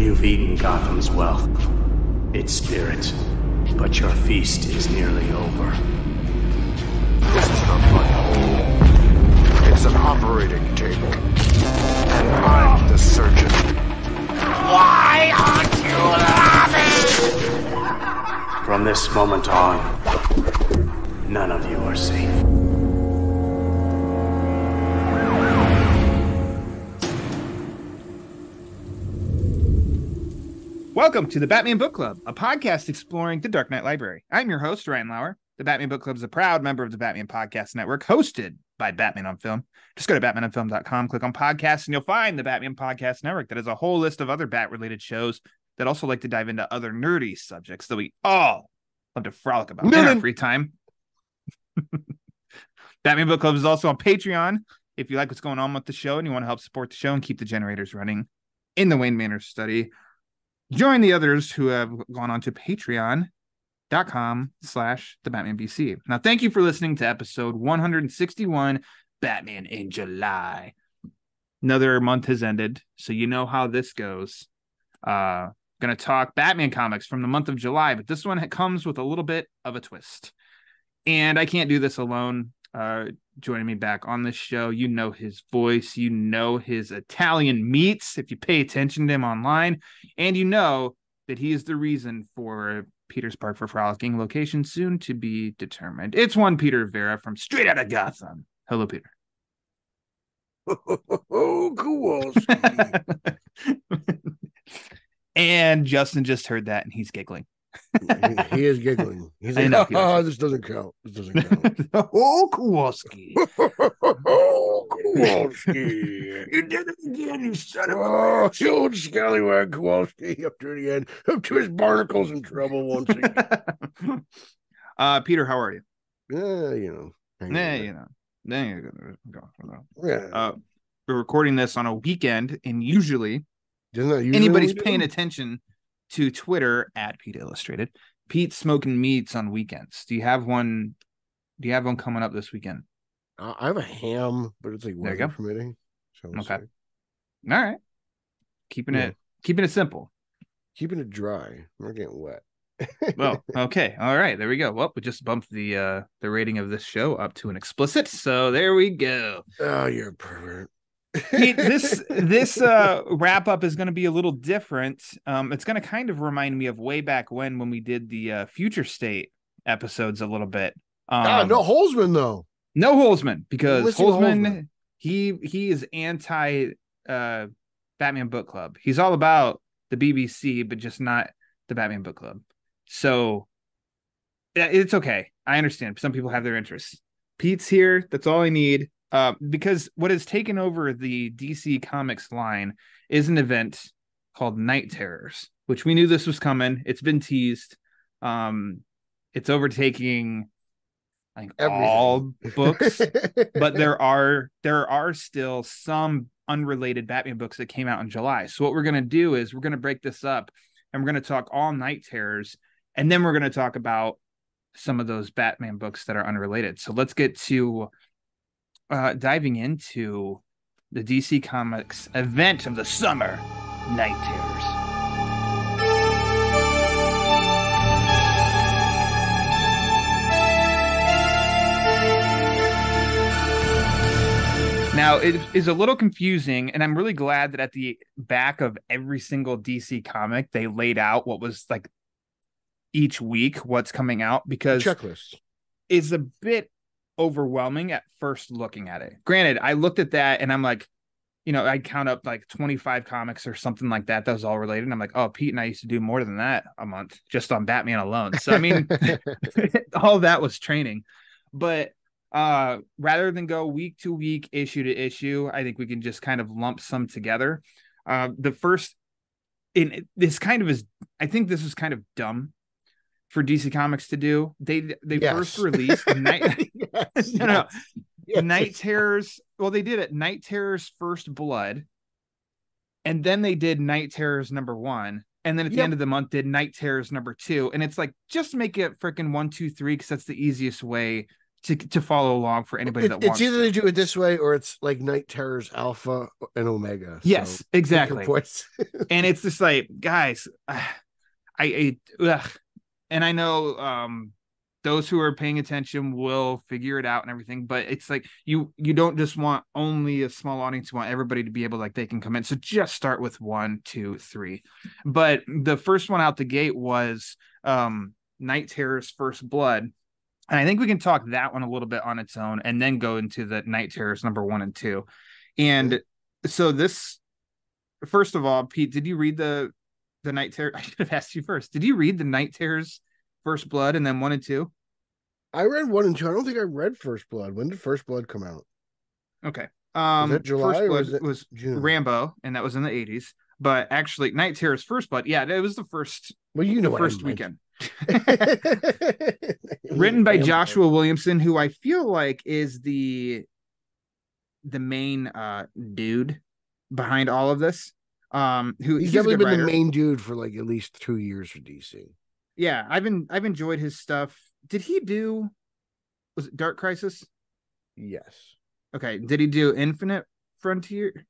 You've eaten Gotham's wealth, its spirit, but your feast is nearly over. This is not my home. It's an operating table. And I'm the surgeon. Why aren't you laughing? From this moment on, none of you are safe. Welcome to the Batman Book Club, a podcast exploring the Dark Knight Library. I'm your host, Ryan Lauer. The Batman Book Club is a proud member of the Batman Podcast Network, hosted by Batman on Film. Just go to batmanonfilm.com, click on podcasts, and you'll find the Batman Podcast Network that has a whole list of other Bat-related shows that also like to dive into other nerdy subjects that we all love to frolic about in our free time. Batman Book Club is also on Patreon. If you like what's going on with the show and you want to help support the show and keep the generators running in the Wayne Manor study, join the others who have gone on to patreon.com/thebatmanbc. Now, thank you for listening to episode 161, Batman in July. Another month has ended, so you know how this goes. Going to talk Batman comics from the month of July, but this one comes with a little bit of a twist. And I can't do this alone. Joining me back on this show, you know his voice, you know his Italian meats if you pay attention to him online, and you know that he is the reason for Peter's Park for Frolicking, location soon to be determined. It's one Peter Verra from Straight Outta Gotham. Hello, Peter. Oh, cool. And Justin just heard that, and he's giggling. He is giggling. He's like, this doesn't count. This doesn't count. Oh, Kowalski. Oh, Kowalski. You did it again, you son of a bitch. You old scallywag Kowalski up to the end. Up to his barnacles in trouble once again. Peter, how are you? There you go. Yeah. We're recording this on a weekend, and usually Isn't anybody's paying attention to Twitter at Pete Illustrated. Pete's smoking meats on weekends. Do you have one coming up this weekend? I have a ham, but it's like weather permitting. So okay. All right. Keeping it simple. Keeping it dry. I'm not getting wet. Well, okay. All right. There we go. Well, we just bumped the rating of this show up to an explicit. So there we go. Oh, you're a pervert. Pete, this wrap up is going to be a little different. It's going to kind of remind me of way back when we did the Future State episodes a little bit. No Holzman though. No Holzman, because Holzman he is anti Batman Book Club. He's all about the BBC, but just not the Batman Book Club. So it's okay. I understand. Some people have their interests. Pete's here. That's all I need. Because what has taken over the DC Comics line is an event called Night Terrors, which we knew this was coming. It's been teased. It's overtaking, I think, everything. All books, but there are still some unrelated Batman books that came out in July. So what we're going to do is we're going to break this up, and we're going to talk all Night Terrors, and then we're going to talk about some of those Batman books that are unrelated. So let's get to diving into the DC Comics event of the summer, Night Terrors. Now, it is a little confusing, and I'm really glad that at the back of every single DC comic, they laid out what was like each week, what's coming out, because checklist is a bit overwhelming at first looking at it. Granted, I looked at that and I'm like, I'd count up like 25 comics or something like that was all related. And I'm like, oh, Pete and I used to do more than that a month just on Batman alone. So I mean, all that was training. But rather than go week to week, issue to issue, I think we can just kind of lump some together. The first this kind of is, I think this is kind of dumb for DC Comics to do. They first released Night Night Terrors. Well, they did it Night Terrors First Blood, and then they did Night Terrors #1, and then at the end of the month did Night Terrors #2. And it's like, just make it freaking 1, 2, 3, because that's the easiest way to follow along for anybody that It's wants either to. they do it this way or it's like Night Terror's Alpha and Omega. Yes, So exactly. And it's just like, guys, ugh. And I know those who are paying attention will figure it out and everything, but it's like you don't just want only a small audience, you want everybody to be able, like, they can come in. So just start with 1, 2, 3. But the first one out the gate was Night Terror's First Blood. And I think we can talk that one a little bit on its own and then go into the Night Terrors number 1 and 2. And so this, first of all, Pete, did you read the Night Terror? I should have asked you first. Did you read the Night Terrors First Blood and then 1 and 2? I read 1 and 2. I don't think I read First Blood. When did First Blood come out? Okay. Was that July First or Blood was June? Rambo, and that was in the 80s. But actually, Night Terror's First Blood, yeah, it was the first. Well, you know, the first weekend. Written by Joshua Williamson, who I feel like is the main dude behind all of this. He's definitely been the main dude for like at least 2 years for DC. Yeah, I've enjoyed his stuff. Did he do? Was it Dark Crisis? Yes. Okay. Did he do Infinite Frontier?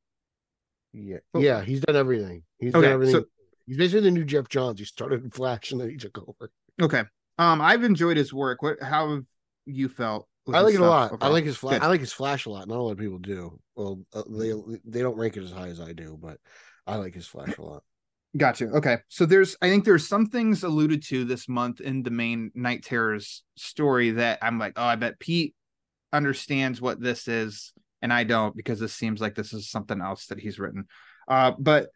Yeah. Yeah, he's done everything. He's done everything. So, he's basically the new Jeff Johns. He started in Flash and then he took over. Okay. I've enjoyed his work. How have you felt? I like it a lot. Okay. I like his Flash. I like his Flash a lot. Not a lot of people do. Well, they don't rank it as high as I do, but I like his Flash a lot. Gotcha. Okay. So I think there's some things alluded to this month in the main Night Terrors story that I'm like, oh, I bet Pete understands what this is, and I don't, because this seems like this is something else that he's written. But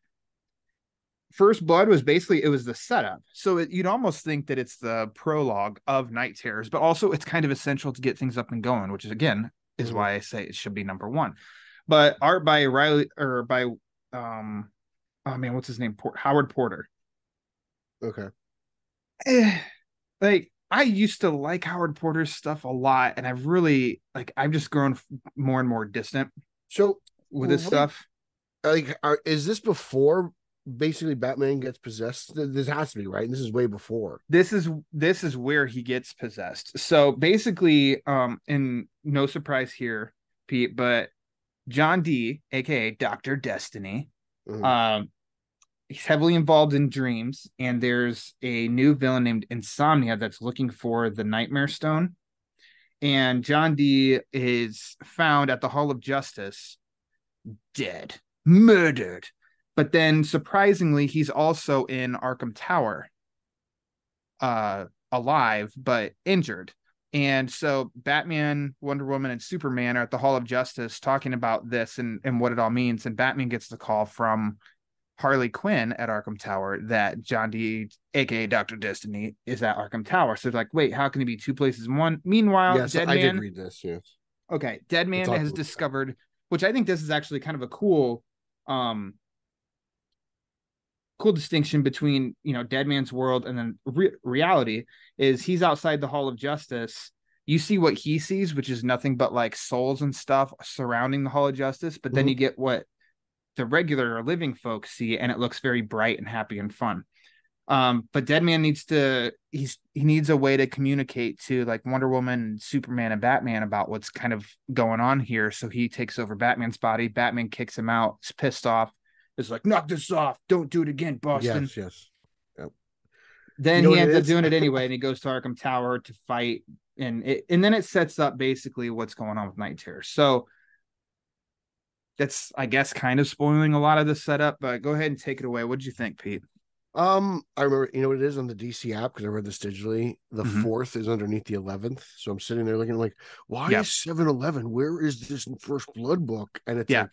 First Blood was basically, it was the setup. So you'd almost think that it's the prologue of Night Terrors, but also it's kind of essential to get things up and going, which is, again, is why I say it should be number 1. But art by Riley, or by oh man, what's his name? Howard Porter. Okay. Like, I used to like Howard Porter's stuff a lot, and I've just grown more and more distant. So with his stuff. Like, is this before basically Batman gets possessed? This has to be, right? This is way before. This is where he gets possessed. So basically, and no surprise here, Pete, but John Dee, aka Dr. Destiny, he's heavily involved in dreams, and there's a new villain named Insomnia that's looking for the Nightmare Stone. And John Dee is found at the Hall of Justice, dead, murdered. But then, surprisingly, he's also in Arkham Tower, alive, but injured. And so Batman, Wonder Woman, and Superman are at the Hall of Justice talking about this and what it all means. And Batman gets the call from Harley Quinn at Arkham Tower that John Dee, aka Dr. Destiny, is at Arkham Tower. So it's like, wait, how can he be 2 places in 1? Meanwhile, yes, I did read this. Yes. Okay, Deadman has discovered, which I think this is actually kind of a cool distinction between, Deadman's world and then reality, is he's outside the Hall of Justice. You see what he sees, which is nothing but like souls and stuff surrounding the Hall of Justice. But then you get what the regular or living folks see, and it looks very bright and happy and fun. But Deadman needs a way to communicate to like Wonder Woman, Superman, and Batman about what's kind of going on here. So he takes over Batman's body. Batman kicks him out. He's pissed off. It's like, knock this off. Don't do it again, Boston. Yes. Yep. Then he ends up doing it anyway, and he goes to Arkham Tower to fight. And then it sets up basically what's going on with Night Terror. So that's, I guess, kind of spoiling a lot of the setup, but go ahead and take it away. What did you think, Pete? I remember, what it is on the DC app, because I read this digitally. The 4th is underneath the 11th. So I'm sitting there looking like, why is 7-11? Where is this First Blood book? And it's like,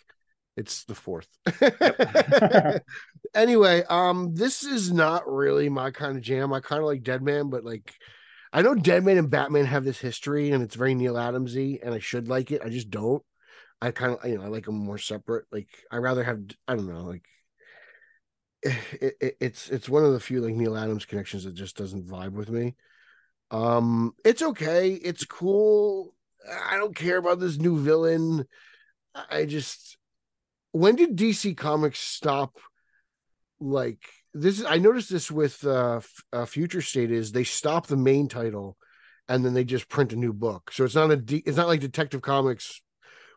it's the 4th. Anyway, this is not really my kind of jam. I kind of like Deadman, but like, I know Deadman and Batman have this history, and it's very Neil Adams-y, and I should like it. I just don't. I kind of, I like them more separate. Like, I rather have, I don't know, like, it's one of the few like Neil Adams connections that just doesn't vibe with me. It's okay. It's cool. I don't care about this new villain. When did DC Comics stop? Like this, I noticed this with Future State, is they stopped the main title and then they just print a new book. So it's not it's not like Detective Comics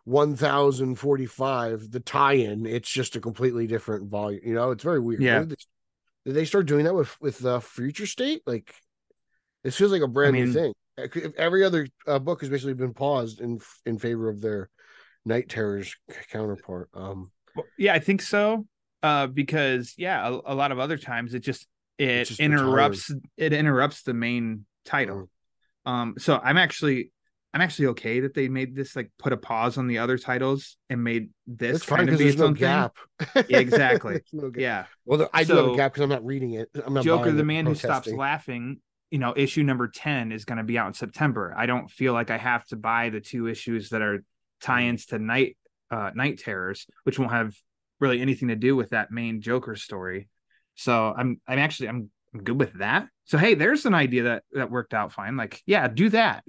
1045, the tie-in. It's just a completely different volume. It's very weird. Yeah. Did they start doing that with Future State? Like, this feels like a brand new thing. Every other book has basically been paused in favor of their Night Terrors counterpart. Yeah, I think so. Because a lot of other times it interrupts the main title. So I'm actually okay that they made this, like, put a pause on the other titles and made this kind of be its own gap. Yeah, exactly. No gap. Yeah. Well, I do have a gap because I'm not reading it. I'm not Joker, the it, Man Who Stops Laughing, issue number 10 is going to be out in September. I don't feel like I have to buy the 2 issues that are tie-ins to Night Terrors, which won't have really anything to do with that main Joker story. So I'm good with that. So hey, there's an idea that worked out fine. Like, yeah, do that.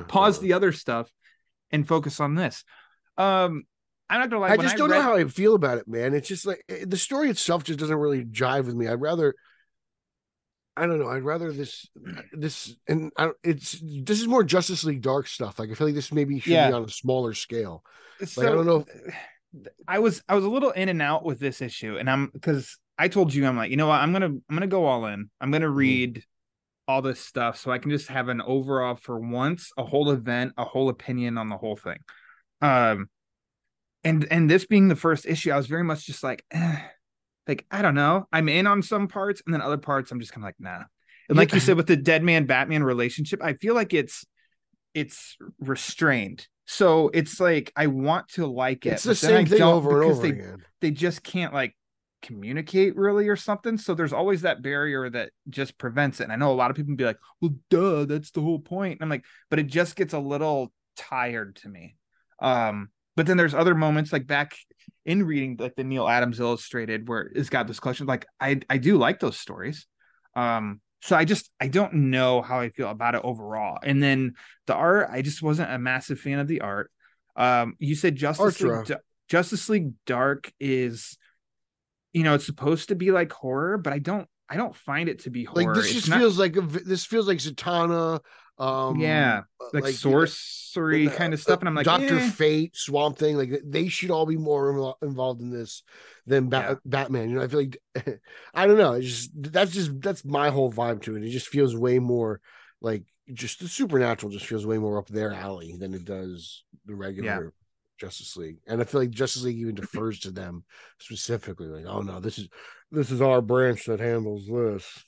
Pause the other stuff and focus on this. I'm not gonna lie. I just don't know how I feel about it, man. It's just like the story itself just doesn't really jive with me. I don't know. I'd rather this and this is more Justice League Dark stuff. Like, I feel like this maybe should be on a smaller scale. So, like, I don't know. I was a little in and out with this issue, and because I told you, I'm like, you know what, I'm gonna go all in. I'm gonna read all this stuff so I can just have an overall, for once, a whole event, a whole opinion on the whole thing. And this being the first issue, I was very much just like, like, I don't know. I'm in on some parts, and then other parts I'm just kind of like, nah. And like you said, with the Dead Man Batman relationship, I feel like it's restrained. So it's like, I want to like it. It's the same thing over and over again. They just can't, like, communicate really or something. So there's always that barrier that just prevents it. And I know a lot of people be like, well, duh, that's the whole point. And I'm like, but it just gets a little tired to me. But then there's other moments, like back in reading, like the Neil Adams Illustrated, where it's got this collection. Like, I do like those stories. So I don't know how I feel about it overall. And then the art, I just wasn't a massive fan of the art. You said Justice League Dark is, it's supposed to be like horror, but I don't find it to be horror. Like, this feels like Zatanna, like sorcery kind of stuff. And I'm like, Dr. Fate, Swamp Thing, like, they should all be more involved in this than Batman. I feel like I don't know. That's my whole vibe to it. It just feels way more like, just the supernatural just feels way more up their alley than it does the regular Justice League. And I feel like Justice League even defers to them specifically, like, oh no, this is our branch that handles this.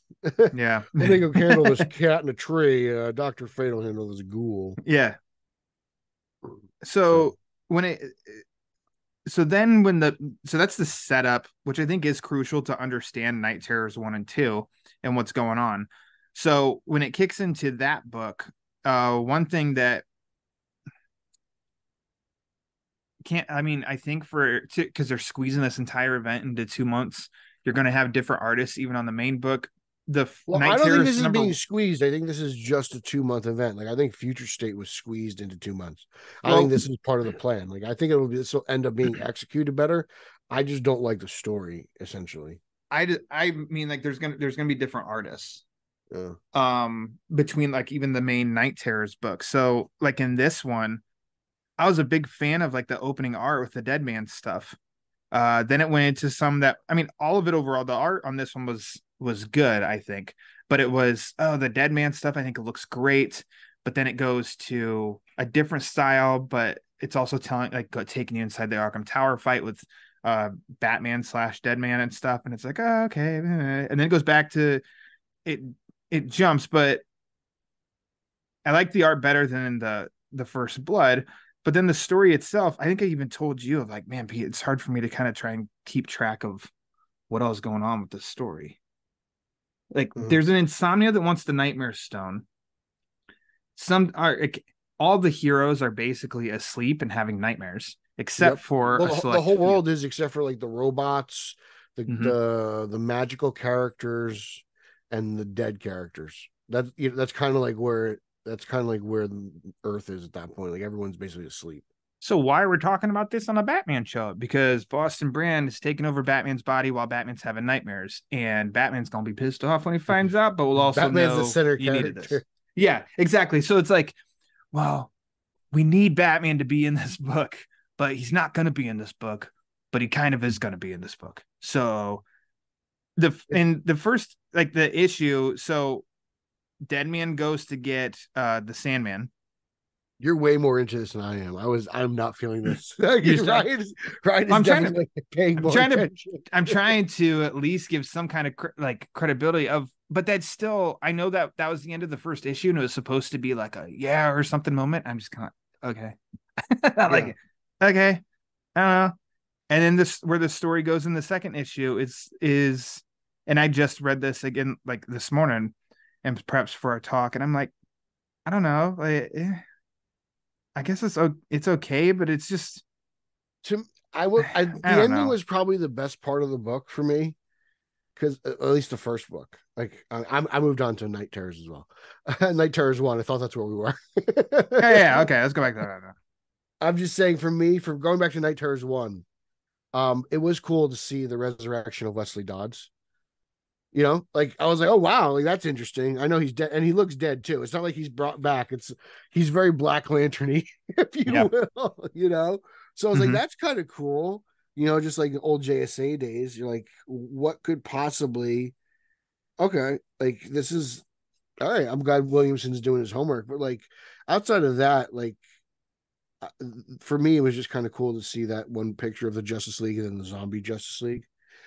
Yeah. I think I'll handle this cat in a tree. Dr. Fate will handle this ghoul. Yeah. So that's the setup, which I think is crucial to understand Night Terrors 1 and 2 and what's going on. So when it kicks into that book, one thing that I think because they're squeezing this entire event into 2 months, you're going to have different artists even on the main book. I don't think this is being squeezed. I think this is just a 2-month event. Like, I think Future State was squeezed into 2 months. I think this is part of the plan. Like, I think this will end up being executed better. I just don't like the story, essentially. I mean, like, there's gonna be different artists. Between, like, even the main Night Terrors book. So, like, in this one, I was a big fan of, like, the opening art with the Dead Man stuff. Then it went into some that, I mean, all of it overall, the art on this one was good, I think. But it was, the Dead Man stuff, I think it looks great. But then it goes to a different style, but it's also taking you inside the Arkham Tower fight with Batman / Dead Man and stuff. And it's like, oh, okay. And then it goes back to it jumps, but I like the art better than the First Blood. But then the story itself, I think I even told you, of like, man, Pete, it's hard for me to kind of try and keep track of what else is going on with this story. Like, there's an insomnia that wants the Nightmare Stone. All the heroes are basically asleep and having nightmares, except for the whole world is, except for, like, the robots, the magical characters, and the dead characters. That's kind of like where Earth is at that point. Like, everyone's basically asleep. So why are we talking about this on a Batman show? Because Boston Brand is taking over Batman's body while Batman's having nightmares, and Batman's gonna be pissed off when he finds out. But we'll also Batman's know the center you needed character. this. Yeah, exactly. So it's like, well, we need Batman to be in this book, but he's not going to be in this book, but he kind of is going to be in this book. So in the first, like the issue, so Deadman goes to get the Sandman. You're way more into this than I am. I'm not feeling this. Ryan is definitely paying more attention. I'm trying to at least give some kind of credibility of, but that's still, I know that was the end of the first issue and it was supposed to be like a yeah or something moment. I'm just kind of okay. Like it. Okay. I don't know. And then this where the story goes in the second issue is and I just read this again like this morning and perhaps for our talk, and I'm like, I don't know, like I guess it's okay, but it's just the ending was probably the best part of the book for me, because at least the first book. Like I moved on to Night Terrors as well. Night Terrors 1. I thought that's where we were. yeah, okay, let's go back to that. I'm just saying, for me, for going back to Night Terrors 1, it was cool to see the resurrection of Wesley Dodds. You know, like I was like, oh wow, like that's interesting. I know he's dead, and he looks dead too. It's not like he's brought back. He's very Black Lantern-y, if you will. You know, so I was like, that's kind of cool. You know, just like old JSA days. You're like, what could possibly? Okay, like this is all right. I'm glad Williamson's doing his homework, but like outside of that, like for me, it was just kind of cool to see that one picture of the Justice League and then the zombie Justice League.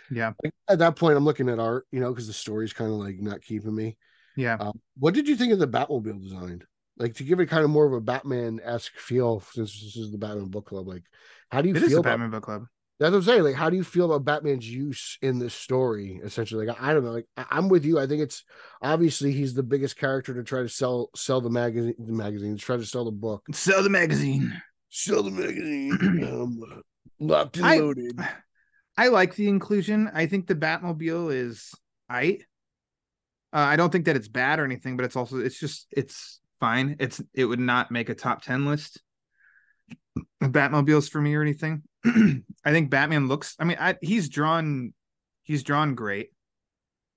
Yeah. Like, at that point, I'm looking at art, you know, because the story's kind of like not keeping me. Yeah. What did you think of the Batmobile design? Like, to give it kind of more of a Batman-esque feel, since this is the Batman book club. Like, how do you feel? It is the Batman book club. That's what I'm saying. Like, how do you feel about Batman's use in this story? Essentially, like, I don't know. Like, I'm with you. I think it's obviously he's the biggest character to try to sell the magazine, try to sell the book, sell the magazine. Locked and loaded. I like the inclusion. I think the Batmobile is I don't think that it's bad or anything, but it's fine. It would not make a top 10 list of Batmobiles for me or anything. I think Batman looks, I mean, he's drawn great.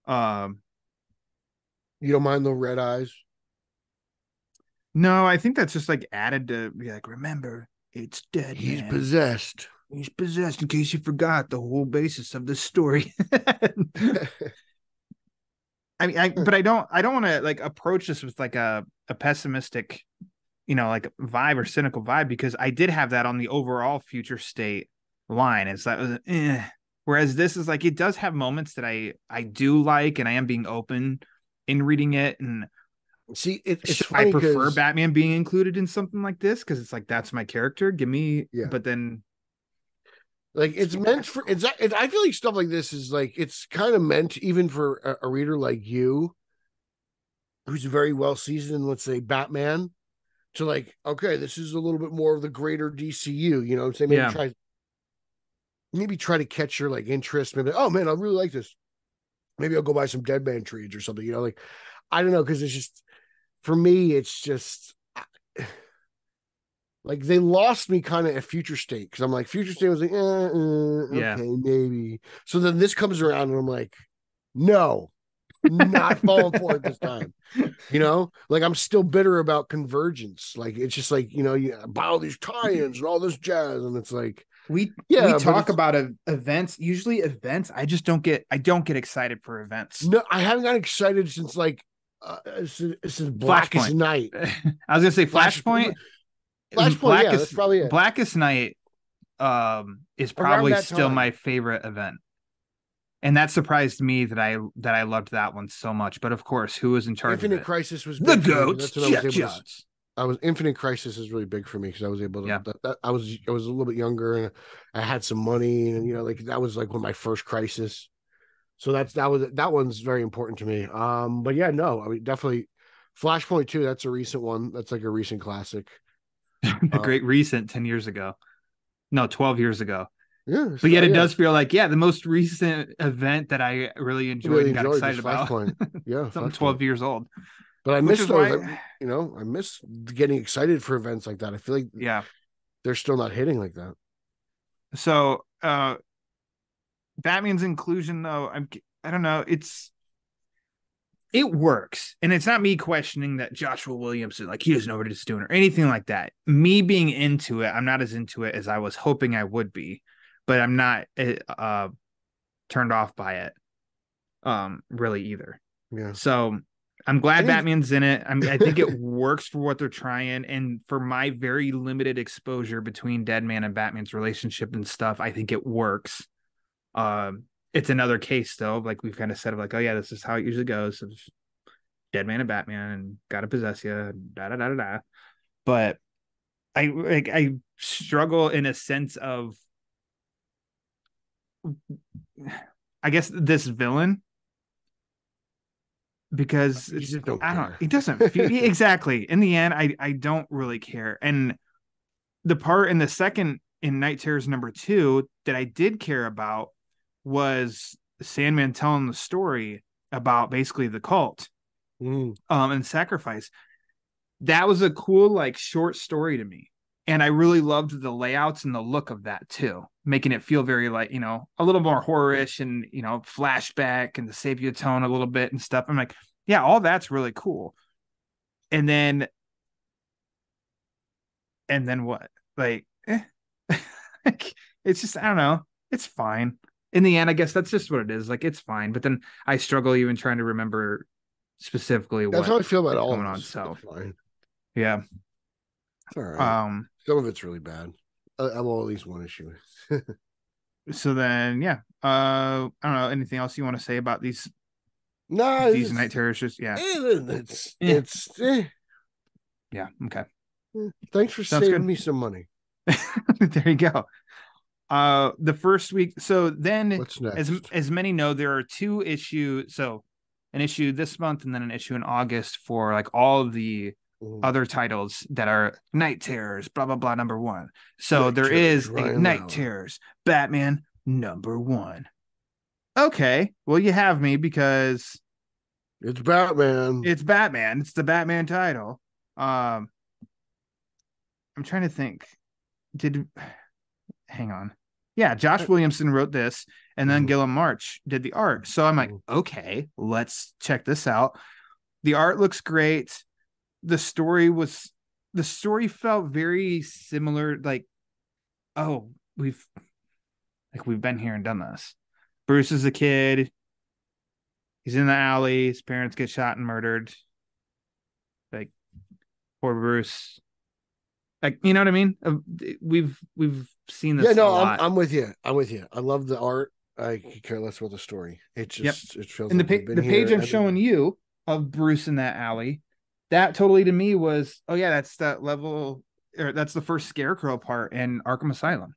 You don't mind the red eyes? No, I think that's just like added to be like, remember, it's dead. He's possessed. He's possessed, in case you forgot the whole basis of this story. I mean, but I don't want to like approach this with like a pessimistic, you know, like vibe or cynical vibe, because I did have that on the overall future state line. It's that whereas this is like, it does have moments that I do like, and I am being open in reading it. And see, it's funny, I prefer Batman being included in something like this, because it's like, that's my character. Give me, but then. Like, it's meant for I feel like stuff like this is like, it's kind of meant even for a reader like you, who's very well seasoned in, let's say, Batman, to like, okay, this is a little bit more of the greater DCU, you know what I'm saying? Maybe try to catch your like interest. Maybe, oh man, I really like this. Maybe I'll go buy some Deadman trades or something, you know, like, I don't know, because it's just, for me, it's just like they lost me kind of at Future State, because I'm like, Future State was like, okay, maybe. So then this comes around and I'm like, no, not falling for it this time. You know, like I'm still bitter about Convergence. Like, it's just like, you know, you buy all these tie-ins and all this jazz, and it's like, we talk about events, usually events. I don't get excited for events. No, I haven't gotten excited since like since Blackest Night. I was gonna say Flashpoint. Flashpoint, yeah, that's probably it. Blackest Night is probably still my favorite event, and that surprised me that I loved that one so much. But of course, who was in charge? Infinite Crisis was the goats. Infinite Crisis is really big for me, because I was able to. I was a little bit younger, and I had some money, and you know, like that was like one of my first Crisis. So that one's very important to me. But yeah, no, I mean, definitely Flashpoint 2. That's a recent one. That's like a recent classic. The great recent 10 years ago. No, 12 years ago. Yeah. But yet it does feel like, the most recent event that I really enjoyed and got excited about. Yeah. Something 12 years old. But I miss those, you know, I miss getting excited for events like that. I feel like they're still not hitting like that. So Batman's inclusion, though, I don't know. it works. And it's not me questioning that Joshua Williams is like, he doesn't know what he's doing or anything like that. Me being into it, I'm not as into it as I was hoping I would be, but I'm not turned off by it really either. Yeah. So I'm glad Batman's in it. I think it works for what they're trying. And for my very limited exposure between Deadman and Batman's relationship and stuff, I think it works. It's another case though, like we've kind of said, of like, oh yeah, this is how it usually goes. Of Deadman and Batman and gotta possess you, da da da da da. But I struggle in a sense of, I guess, this villain, because you just don't I don't. care. It doesn't feel exactly. In the end, I don't really care. And the part in the second in Night Terrors #2 that I did care about was Sandman telling the story about basically the cult and sacrifice. That was a cool, like, short story to me. And I really loved the layouts and the look of that too, making it feel very like, a little more horror-ish and, flashback and the sepia tone a little bit and stuff. I'm like, yeah, all that's really cool. And then what? Like, it's just, I don't know. It's fine. In the end, I guess that's just what it is. Like, it's fine. But then I struggle even trying to remember specifically that's how I feel about all going of on. this. So, fine. Yeah. It's all right. Some of it's really bad. I'm all at least one issue. So then, yeah. I don't know. Anything else you want to say about these? No, these Night Terrors? Just yeah. Yeah. Okay. Thanks for saving me some money. There you go. The first week. So then, what's next? As many know, there are 2 issues. So an issue this month and then an issue in August for like all of the other titles that are Night Terrors, blah blah blah, #1. So Night there Terrors, is a Night Terrors Batman #1. Okay, well, you have me because it's Batman. It's Batman. It's the Batman title. I'm trying to think. Hang on. Yeah, Josh Williamson wrote this, and then Gilliam March did the art. So I'm like, okay, let's check this out. The art looks great. The story felt very similar. Like, oh, we've been here and done this. Bruce is a kid. He's in the alley. His parents get shot and murdered. Like, poor Bruce. Like, you know what I mean? We've seen this. Yeah, no, I'm with you. I love the art. I could care less about the story. It just it feels. And like the page I'm showing you of Bruce in that alley, that totally to me was, oh yeah, that's that level, or that's the first Scarecrow part in Arkham Asylum.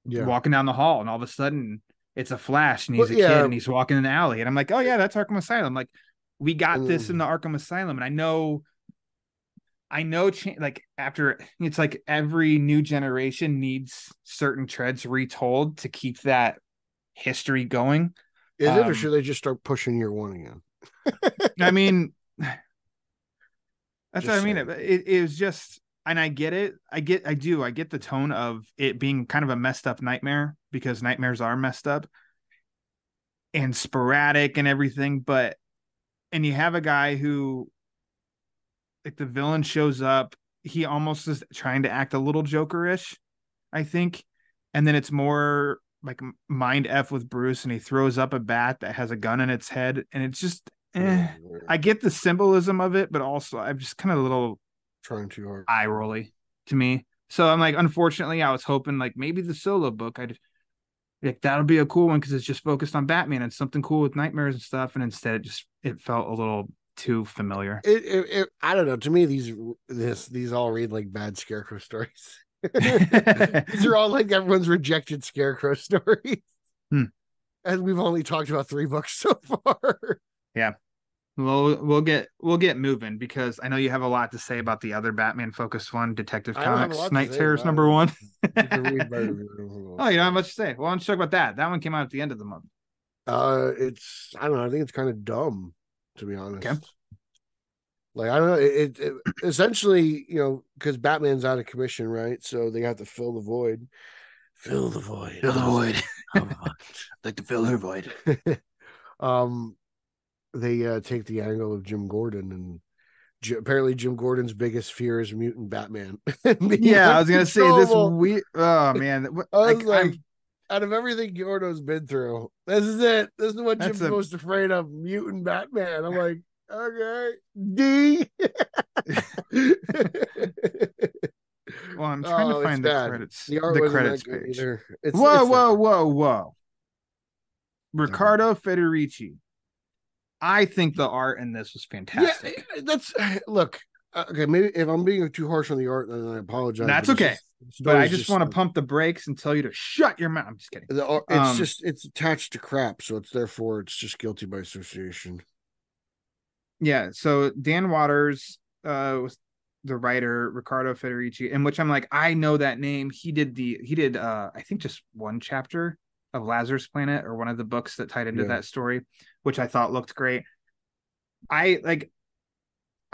Yeah, walking down the hall, and all of a sudden it's a flash, and he's a kid, and he's walking in the alley, and I'm like, oh yeah, that's Arkham Asylum. Like, we got this in the Arkham Asylum, and I know, like, after, it's like every new generation needs certain treads retold to keep that history going. Is it, or should they just start pushing year 1 again? I mean, that's what I mean. It was just, and I get it. I get the tone of it being kind of a messed up nightmare, because nightmares are messed up and sporadic and everything. And you have a guy who, like, the villain shows up, he almost is trying to act a little Joker-ish, I think. And then it's more like mind F with Bruce, and he throws up a bat that has a gun in its head. And it's just, I get the symbolism of it, but also I'm just kind of a little trying too hard, eye rolly to me. So I'm like, unfortunately, I was hoping like maybe the solo book, that'll be a cool one because it's just focused on Batman and something cool with nightmares and stuff. And instead it felt a little too familiar. I don't know. To me, these all read like bad Scarecrow stories. These are all like everyone's rejected Scarecrow stories. And we've only talked about 3 books so far. Yeah. Well, we'll get moving, because I know you have a lot to say about the other Batman focused one, Detective Comics Night Terrors #1. Oh, you don't have much to say. Well, let's talk about that. That one came out at the end of the month. I don't know. I think it's kind of dumb, to be honest. Okay. Like, I don't know. It essentially, because Batman's out of commission, right? So they have to fill the void. Fill the void. Fill the void. I'd like to fill her void. they take the angle of Jim Gordon, and apparently Jim Gordon's biggest fear is mutant Batman. Yeah, I was gonna say this weird. Oh man, I was like, out of everything Gordo's been through, this is it. This is what Jim's most afraid of: mutant Batman. I'm like, okay, D. Well, I'm trying to find the credits. The art wasn't that good page. Either. Whoa. Riccardo Federici. I think the art in this was fantastic. Yeah, that's look. Okay, maybe if I'm being too harsh on the art, then I apologize. That's okay. But I just want to pump the brakes and tell you to shut your mouth. I'm just kidding. It's attached to crap, so it's just guilty by association. Yeah. So Dan Waters was the writer, Riccardo Federici, in which I'm like, I know that name. He did I think just one chapter of Lazarus Planet, or one of the books that tied into that story, which I thought looked great. I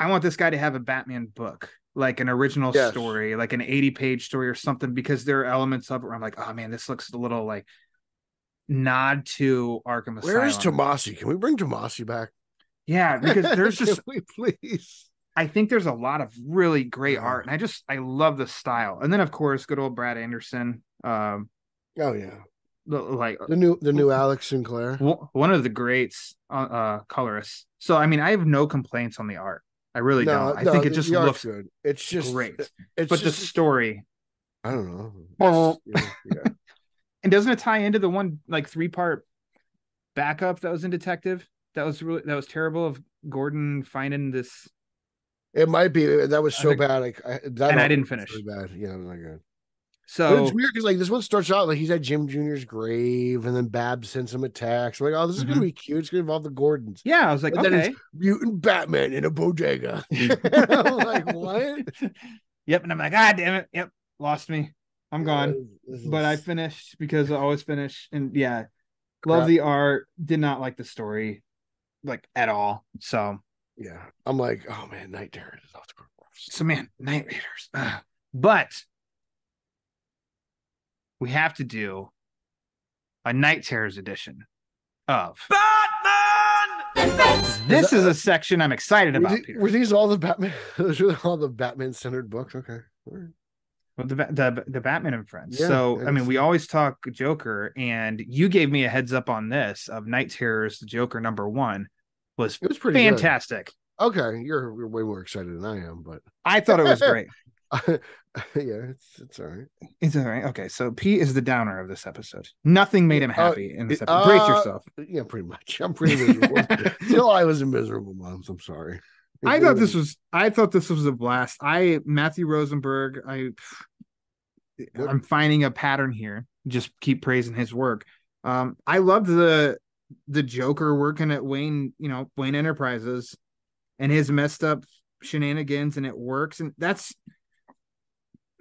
want this guy to have a Batman book, like an original story, like an 80-page story or something, because there are elements of it where I'm like, oh man, this looks a little like nod to Arkham Asylum. Where is Tomasi? Can we bring Tomasi back? Yeah, because there's just we please. I think there's a lot of really great art, and I love the style. And then of course, good old Brad Anderson. Oh yeah. The new Alex Sinclair, one of the greats, colorists. So I mean, I have no complaints on the art. I really don't. I think it just looks good. It's just great. The story, I don't know. Yeah. And doesn't it tie into the one like 3-part backup that was in Detective? That was terrible, of Gordon finding this. It might be that was so bad. I didn't finish. Really bad. Yeah, it was not good. So but it's weird because like this one starts out like he's at Jim Jr.'s grave, and then Babs sends him a text. I'm like, oh, this is gonna be cute. It's gonna involve the Gordons. Yeah, I was like, and okay. Then it's mutant Batman in a bodega. I'm like, what? Yep, and I'm like, ah, damn it. Yep, lost me. I'm gone. But I finished because I always finish, and love the art. Did not like the story, like at all. So yeah, I'm like, oh man, Night Terrors is off the ground. So man, Night Raiders, but. We have to do a Night Terrors edition of Batman. This is a section I'm excited about. Were these all the Batman? Those were all the Batman-centered books. Okay, all right. Well, the Batman and Friends. Yeah, so I mean, we always talk Joker, and you gave me a heads up on this of Night Terrors. The Joker #1 was pretty fantastic. Good. Okay, you're way more excited than I am, but I thought it was great. Yeah, it's all right. It's all right. Okay, so Pete is the downer of this episode. Nothing made him happy in this episode. Brace yourself. Yeah, pretty much. I'm pretty miserable. Till I was in miserable months. I'm sorry. I thought this was a blast. Matthew Rosenberg. I'm finding a pattern here. Just keep praising his work. I loved the Joker working at Wayne Enterprises, and his messed up shenanigans, and it works. And that's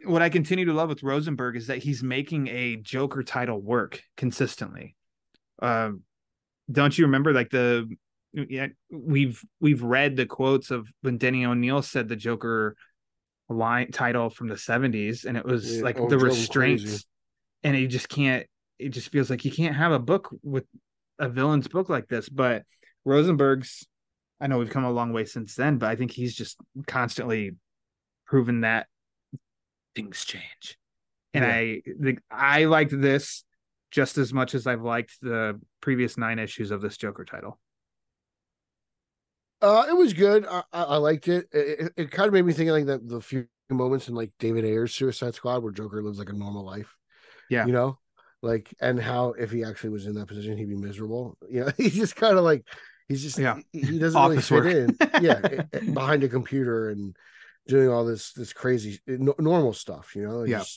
what I continue to love with Rosenberg, is that he's making a Joker title work consistently. Don't you remember we've read the quotes of when Denny O'Neil said the Joker line title from the 70s, and it was the restraints, and it just feels like you can't have a book with a villain's book like this. But Rosenberg's, I know we've come a long way since then, but I think he's just constantly proven that things change. And I liked this just as much as I've liked the previous 9 issues of this Joker title. It was good. I liked it. It kind of made me think of like the few moments in like David Ayer's Suicide Squad where Joker lives like a normal life. Yeah. Like, and how if he actually was in that position, he'd be miserable. He's just kind of like, he doesn't really fit in. Yeah. Behind a computer and doing all this crazy normal stuff, to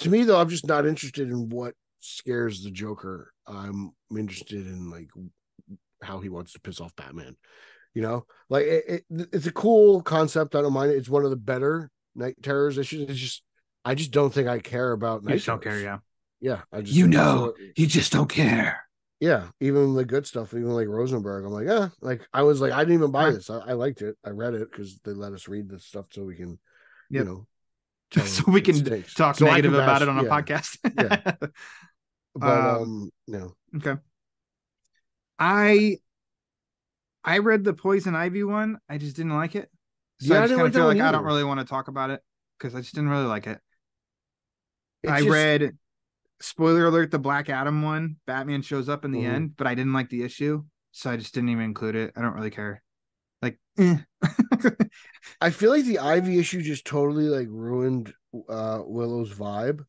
me though, I'm just not interested in what scares the Joker. I'm interested in like how he wants to piss off Batman. Like it's a cool concept. I don't mind it. It's one of the better Night Terrors issues. It's just I just don't think I care about Night Terrors. Don't care. Yeah, I just you just don't care. Yeah, even the good stuff, even like Rosenberg, I'm like, I was like, I didn't even buy this. I liked it. I read it because they let us read this stuff so we can, so we can talk negative about it on a podcast. Yeah. But no. Okay. I read the Poison Ivy one. I just didn't like it. So Yeah, I I just didn't kind like of that feel one like I don't either. really want to talk about it because I just didn't really like it. It's I just read, spoiler alert, the Black Adam one. Batman shows up in the mhm. end, but I didn't like the issue. So I just didn't even include it. I don't really care. Like, eh. I feel like the Ivy issue just totally like ruined Willow's vibe.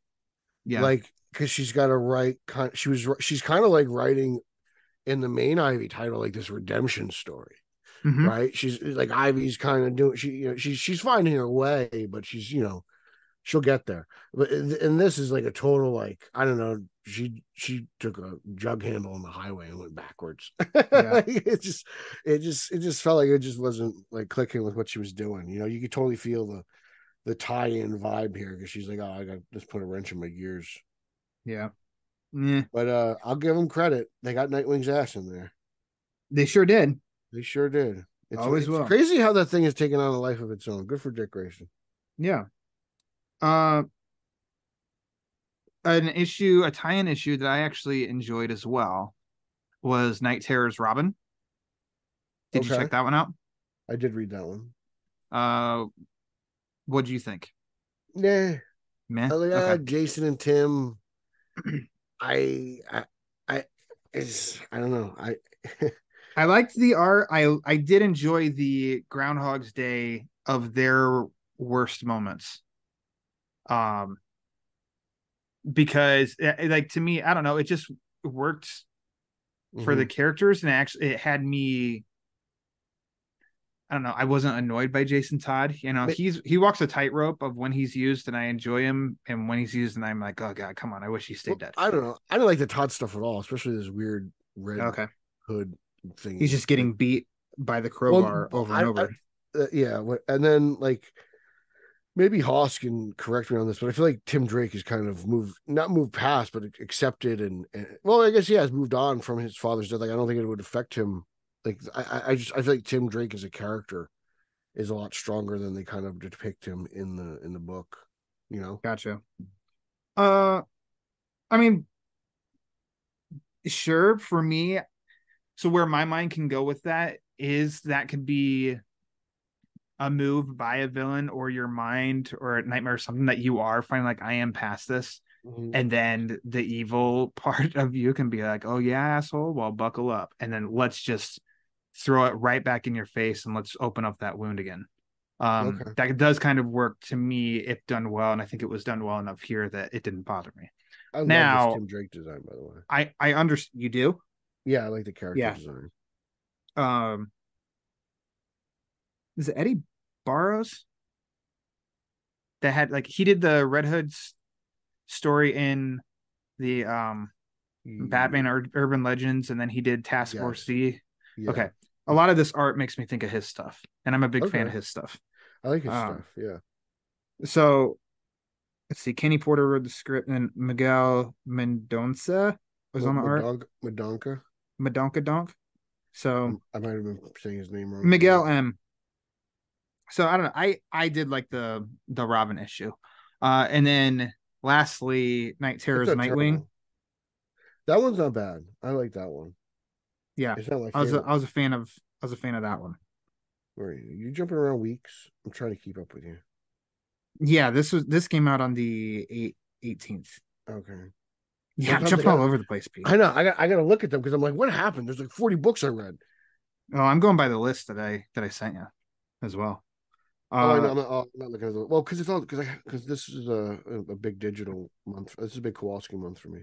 Yeah. Like, because she's got to write. She's kind of like writing in the main Ivy title like this redemption story, Mm-hmm. right? She's like Ivy's kind of doing. She's finding her way, but she's she'll get there. But and this is like a total like I don't know. She took a jug handle on the highway and went backwards. Yeah. it just felt like it just wasn't like clicking with what she was doing. You could totally feel the tie-in vibe here because she's like, oh, I got just put a wrench in my gears. Yeah. Yeah. But I'll give them credit. They got Nightwing's ass in there. They sure did. They sure did. Always It's will. crazy how that thing has taken on a life of its own. Good for Dick Grayson. Yeah. Uh, a tie-in issue that I actually enjoyed as well was Night Terror's Robin. Did you Okay, check that one out? I did read that one. Uh, what do you think? Yeah, Meh. yeah. Okay. Jason and Tim. I, I, I, I don't know. I liked the art. I did enjoy the Groundhog's Day of their worst moments. Um, because like to me, I don't know, it just worked for the characters, and it had me. I don't know. I wasn't annoyed by Jason Todd. He walks a tightrope of when he's used, and I enjoy him, and when he's used, and I'm like, oh god, come on, I wish he stayed dead. I don't know. I don't like the Todd stuff at all, especially this weird red Okay, hood thing. he's just getting beat by the Well, crowbar over and over. yeah, and then like maybe Haas can correct me on this, but I feel like Tim Drake has kind of not moved past, but accepted and well, I guess he has moved on from his father's death. Like I don't think it would affect him. Like I feel like Tim Drake as a character is a lot stronger than they kind of depict him in the book. Gotcha. Uh, I mean, sure for me. So where my mind can go with that is that could be a move by a villain or your mind or a nightmare or something that you are finding like I am past this. Mm-hmm. And then the evil part of you can be like, oh yeah, asshole, well, buckle up. And then let's just throw it right back in your face and let's open up that wound again. Okay. That does kind of work to me if done well. And I think it was done well enough here that it didn't bother me. I love this Now, Tim Drake design, by the way. I understand you do. Yeah, I like the character Yeah. design. Is it Eddie Barrows that had like he did the Red Hood's story in the Batman Urban Legends, and then he did Task Force Z. Yeah. Okay, a lot of this art makes me think of his stuff, and I'm a big fan of his stuff. I like his stuff. Yeah. So let's see. Kenny Porter wrote the script, and Miguel Mendonça was on the art. Madonka Donk. So I might have been saying his name wrong. Miguel M. So I don't know. I did like the Robin issue, and then lastly, Night Terror's Nightwing. That one's not bad. I like that one. Yeah, I was a fan of that one. Where are you? You jumping around weeks? I'm trying to keep up with you. Yeah, this came out on the 18th. Okay. Yeah, I'm jumping all over the place, Pete. I know. I got to look at them because I'm like, what happened? There's like 40 books I read. Oh, I'm going by the list that I sent you as well. I know. I'm not looking at it. Well, because this is a big digital month. This is a big Kowalski month for me.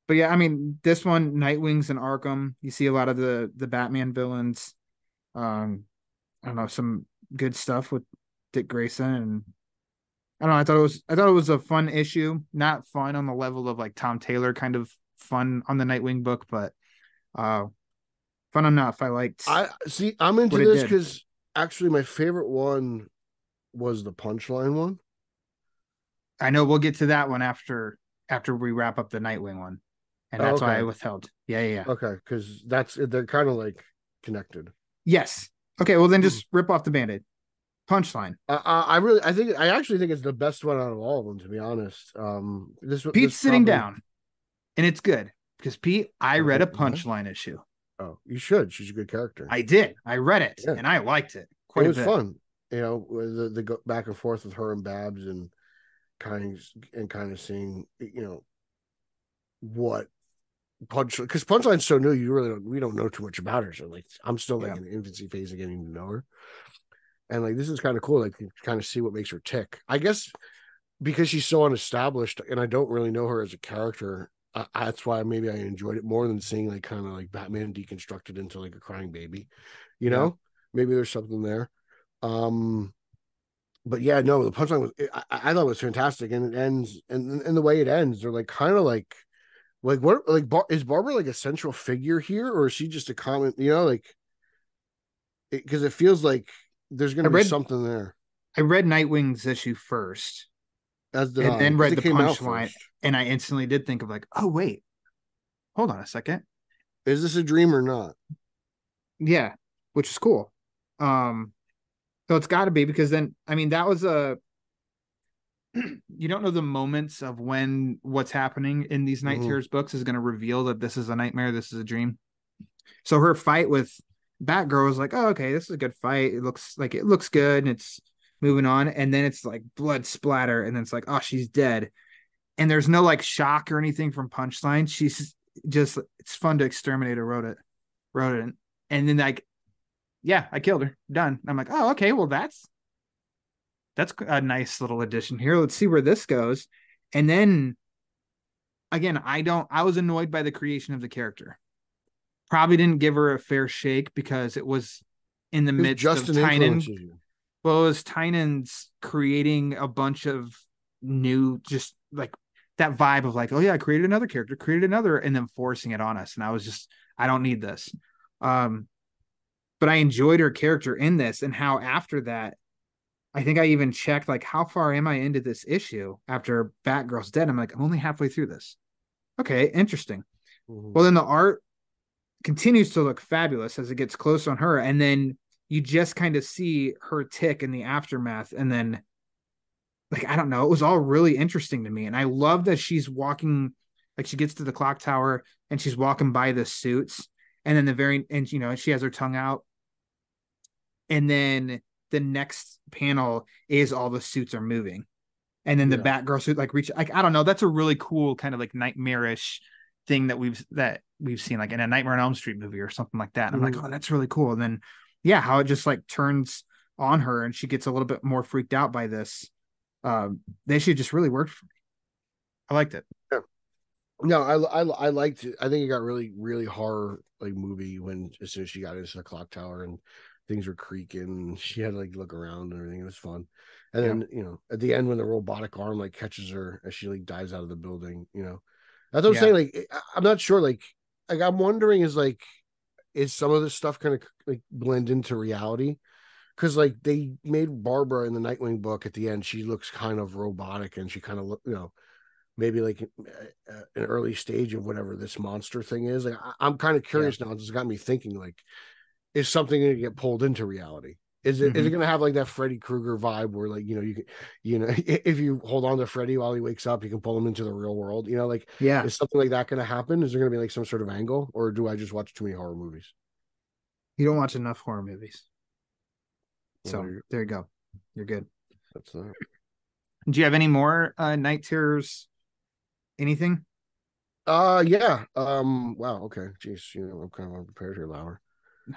But yeah, I mean, this one, Nightwing's in Arkham. You see a lot of the Batman villains. I don't know, some good stuff with Dick Grayson, and I don't know. I thought it was a fun issue. Not fun on the level of like Tom Taylor kind of fun on the Nightwing book, but fun enough. I liked. I'm into this because actually my favorite one was the Punchline one. I know we'll get to that one after we wrap up the Nightwing one, and that's why I withheld. Yeah. Okay, because they're kind of like connected. Yes. Okay. Well, then just rip off the Band-Aid. Punchline. I actually think it's the best one out of all of them, to be honest. Pete's sitting down, and it's good. Because Pete, I read a Punchline issue. Oh, you should. She's a good character. I did. I read it and I liked it quite a bit. It was fun. You know, the go back and forth with her and Babs and kind of seeing, you know, what because Punchline's so new, we don't know too much about her. So like I'm still like in the infancy phase of getting to know her. And like this is kind of cool, like kind of see what makes her tick. I guess because she's so unestablished and I don't really know her as a character. That's why maybe I enjoyed it more than seeing like kind of like Batman deconstructed into like a crying baby, you know. Maybe there's something there. But yeah, no, the Punchline was I thought it was fantastic, and it ends and the way it ends, they're like kind of like what like is Barbara like a central figure here, or is she just a comment, you know, like because it feels like there's gonna be something there. I read Nightwing's issue first. And then read the Punchline, and I instantly did think of like, oh wait, hold on a second, is this a dream or not? Yeah, which is cool. So it's got to be, because then I mean that was a you don't know the moments of when what's happening in these Night Terrors books is going to reveal that this is a nightmare, this is a dream. So her fight with Batgirl was like, oh okay, this is a good fight. It looks good, and it's moving on, and then it's like blood splatter, and then it's like, oh, she's dead, and there's no like shock or anything from Punchline. She's just, it's fun to exterminate a rodent, and then like, yeah, I killed her, done. I'm like, oh okay, well that's a nice little addition here. Let's see where this goes. And then again, I was annoyed by the creation of the character. Probably didn't give her a fair shake because it was in the midst of Tynan. Well, it was Tynan's creating a bunch of new, just like that vibe of like, oh yeah, I created another, and then forcing it on us. And I was just, I don't need this. But I enjoyed her character in this, and how after that, I think I even checked like, how far am I into this issue after Batgirl's dead? I'm like, I'm only halfway through this. Okay, interesting. Well, then the art continues to look fabulous as it gets close on her, and then you just kind of see her tick in the aftermath. And then like, I don't know, it was all really interesting to me. And I love that she's walking, like she gets to the clock tower and she's walking by the suits, and then and you know, she has her tongue out, and then the next panel is all the suits are moving, and then the Batgirl suit like reach, like I don't know, that's a really cool kind of like nightmarish thing that we've seen like in a Nightmare on Elm Street movie or something like that. And I'm like, oh, that's really cool. And then how it just like turns on her and she gets a little bit more freaked out by this. They should just really worked for me. I liked it. Yeah. No, I liked it. I think it got really, really horror like movie when as soon as she got into the clock tower and things were creaking and she had to like look around and everything. It was fun. And then, you know, at the end when the robotic arm like catches her as she like dives out of the building, you know, that's what I'm saying. Like, I'm not sure. Like I'm wondering is some of this stuff kind of like blend into reality? Because like they made Barbara in the Nightwing book at the end, she looks kind of robotic and she kind of look, you know, maybe like an early stage of whatever this monster thing is. Like I'm kind of curious now. It's got me thinking like, is something going to get pulled into reality? Is it going to have like that Freddy Krueger vibe where like, you know, if you hold on to Freddy while he wakes up, you can pull him into the real world, you know, like, is something like that going to happen? Is there going to be like some sort of angle, or do I just watch too many horror movies? You don't watch enough horror movies. So there you go. You're good. That's that. Do you have any more Night Terrors? Anything? Yeah. Wow. Okay. Jeez. You know, I'm kind of unprepared here, Lauer.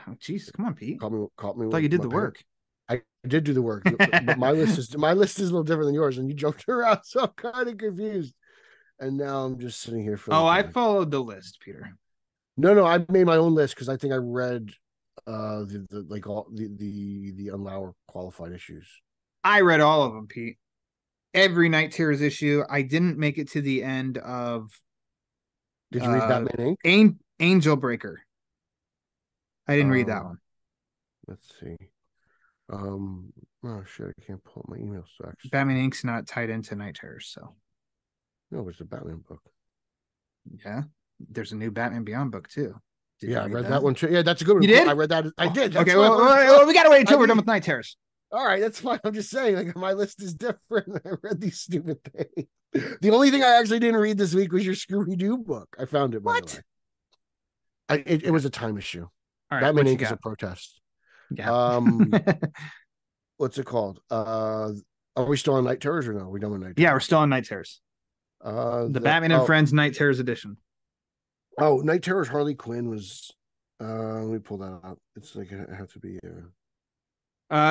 Oh, jeez, come on, Pete. Caught me. I thought you did the work. I did do the work, but my list is a little different than yours, and you joked around, so I'm kind of confused. And now I'm just sitting here. I followed the list, Peter. No, I made my own list because I think I read the Unlauer qualified issues. I read all of them, Pete. Every Night Terrors issue. I didn't make it to the end of. Did you read Batman Inc? Angel Breaker. I didn't read that one. Let's see. Oh shit! I can't pull up my email stacks. Batman Inc.'s not tied into Night Terrors, so. No, it's a Batman book. Yeah, there's a new Batman Beyond book too. I read that one too. Yeah, that's a good one. You did? I read that. I did. That's okay, well, we gotta wait until we're done with Night Terrors. All right, that's fine. I'm just saying, like my list is different. I read these stupid things. The only thing I actually didn't read this week was your Scooby-Doo book. I found it, by the way. It was a time issue. All right, Batman what you Inc. is a got? protest. Yeah. What's it called? Are we still on Night Terrors or no? We done with Night Terrors? Yeah, we're still on Night Terrors. The Batman and Friends Night Terrors edition. Oh, Night Terrors Harley Quinn was. Let me pull that up. It's like it have to be.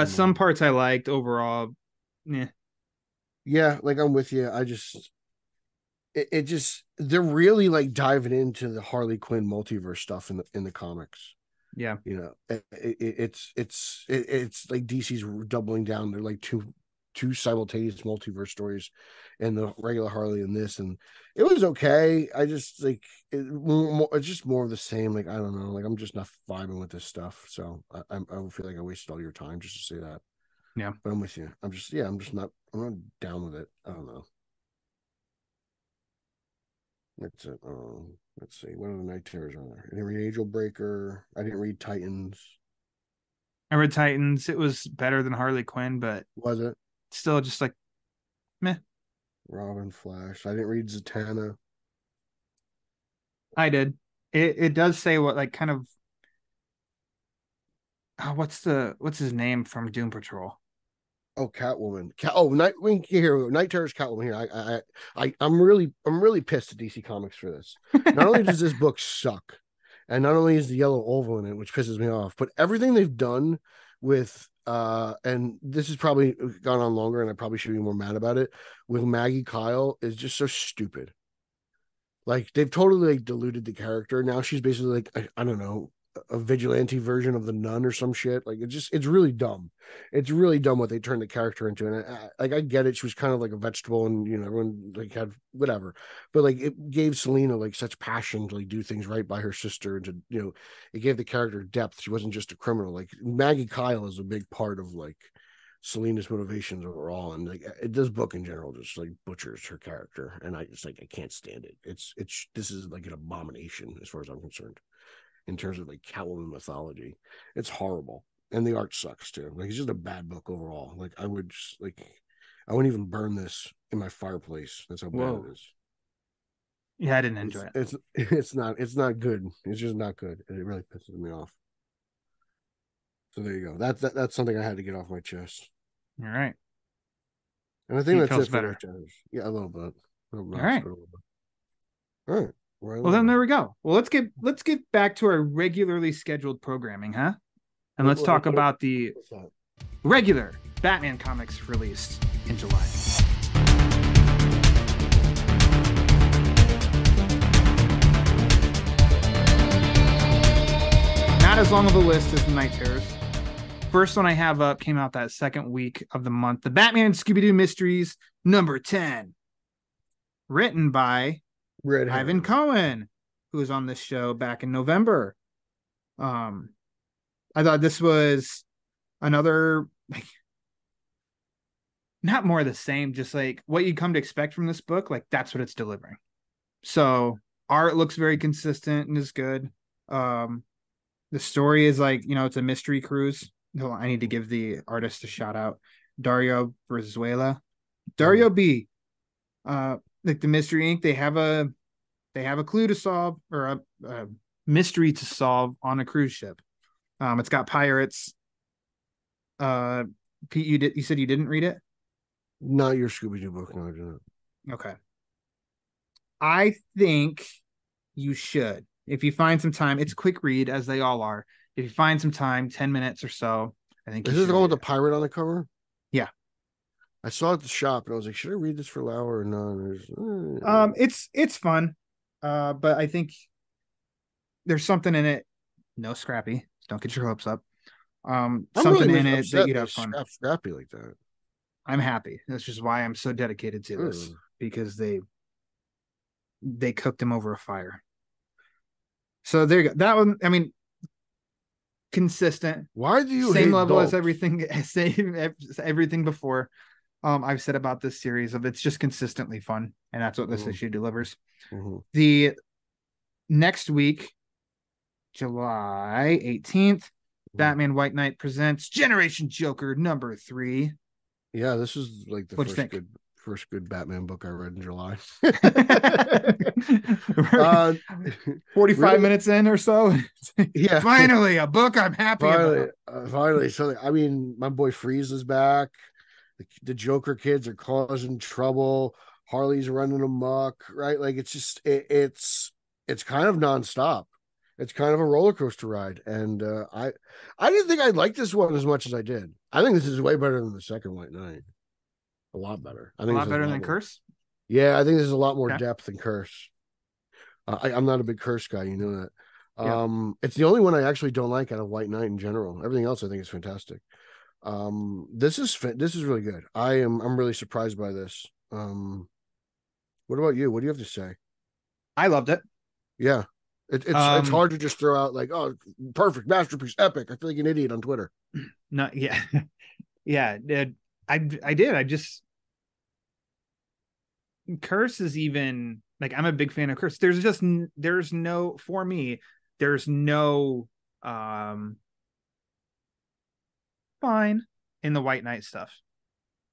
Some parts I liked overall. Yeah. Yeah, like I'm with you. I just. It just they're really like diving into the Harley Quinn multiverse stuff in the comics. Yeah, you know, it's like DC's doubling down. They're like two simultaneous multiverse stories, and the regular Harley and this, and it was okay. I just like it's just more of the same. Like I don't know, like I'm just not vibing with this stuff. So I feel like I wasted all your time just to say that. Yeah, but I'm with you. I'm not down with it. I don't know. That's it. Let's see. What other Night Terrors are there? I didn't read Angel Breaker. I didn't read Titans. I read Titans. It was better than Harley Quinn, but was it still just like meh? Robin, Flash. I didn't read Zatanna. I did. It does say what like kind of what's his name from Doom Patrol? Oh, Catwoman. Night Terror's Catwoman here. I'm really pissed at DC Comics for this. Not only does this book suck, and not only is the yellow oval in it, which pisses me off, but everything they've done with and this has probably gone on longer, and I probably should be more mad about it, with Maggie Kyle is just so stupid. Like they've totally like diluted the character. Now she's basically like I don't know, a vigilante version of the Nun or some shit. Like it's really dumb. It's really dumb what they turned the character into. And I get it. She was kind of like a vegetable, and you know everyone like had whatever. But like it gave Selena like such passion to like do things right by her sister, and to it gave the character depth. She wasn't just a criminal. Like Maggie Kyle is a big part of like Selena's motivations overall, and like this book in general just like butchers her character, and I can't stand it. This is like an abomination as far as I'm concerned in terms of like Catwoman mythology. It's horrible, and the art sucks too. Like it's just a bad book overall. Like I wouldn't even burn this in my fireplace. That's how bad it is. Yeah, I didn't enjoy it. It's not good. It's just not good, and it really pisses me off. So there you go. That's something I had to get off my chest. All right. And I think that's it for better. Yeah, a little bit. All right. All right. Well, then there we go. Well, let's get back to our regularly scheduled programming, huh? And let's talk about the regular Batman comics released in July. Not as long of a list as the Night Terrors. First one I have up came out that second week of the month. The Batman and Scooby-Doo Mysteries number 10. Written by Ivan Cohen, who was on this show back in November. I thought this was another, like, not more of the same, just like what you come to expect from this book. Like that's what it's delivering. So art looks very consistent and is good. The story is like, it's a mystery cruise. No, I need to give the artist a shout out. Dario Brizuela. Dario B. Like the Mystery Inc., they have a clue to solve, or a mystery to solve on a cruise ship. It's got pirates. Pete, you said you didn't read it? Not your Scooby-Doo book, no, I didn't. Okay. I think you should. If you find some time, it's a quick read, as they all are. If you find some time, 10 minutes or so, I think Is this the one with the pirate on the cover? Yeah. I saw it at the shop and I was like, should I read this for Lau or not? It's fun. But I think there's something in it. No Scrappy. Don't get your hopes up. Something really in it that you'd have fun. Scrappy like that. I'm happy. That's just why I'm so dedicated to this, because they cooked him over a fire. So there you go. That one, I mean, consistent. Why do you same hate level dogs? as everything before? I've said about this series of it's just consistently fun, and that's what this issue delivers. The next week, July 18th, Batman White Knight presents Generation Joker number 3. Yeah, this is like the first good Batman book I read in July. 45 really, minutes in or so. Yeah. Finally, a book I'm happy about. Finally. So, I mean, my boy Freeze is back. The Joker kids are causing trouble. Harley's running amok, right? Like, it's just, it's kind of nonstop. It's kind of a roller coaster ride. And I didn't think I'd like this one as much as I did. I think this is way better than the second White Knight. A lot better. I think a lot better than more. Curse. Yeah, I think there's a lot more depth in Curse. I'm not a big Curse guy, you know that. It's the only one I actually don't like out of White Knight in general. Everything else I think is fantastic. This is really good. I'm really surprised by this. What about you? What do you have to say? I loved it. Yeah. It's hard to just throw out like, oh, perfect, masterpiece, epic. I feel like an idiot on Twitter. No, yeah. Yeah, I did. I just Curse is even like, I'm a big fan of Curse. There's no, for me, there's no fine in the White Knight stuff.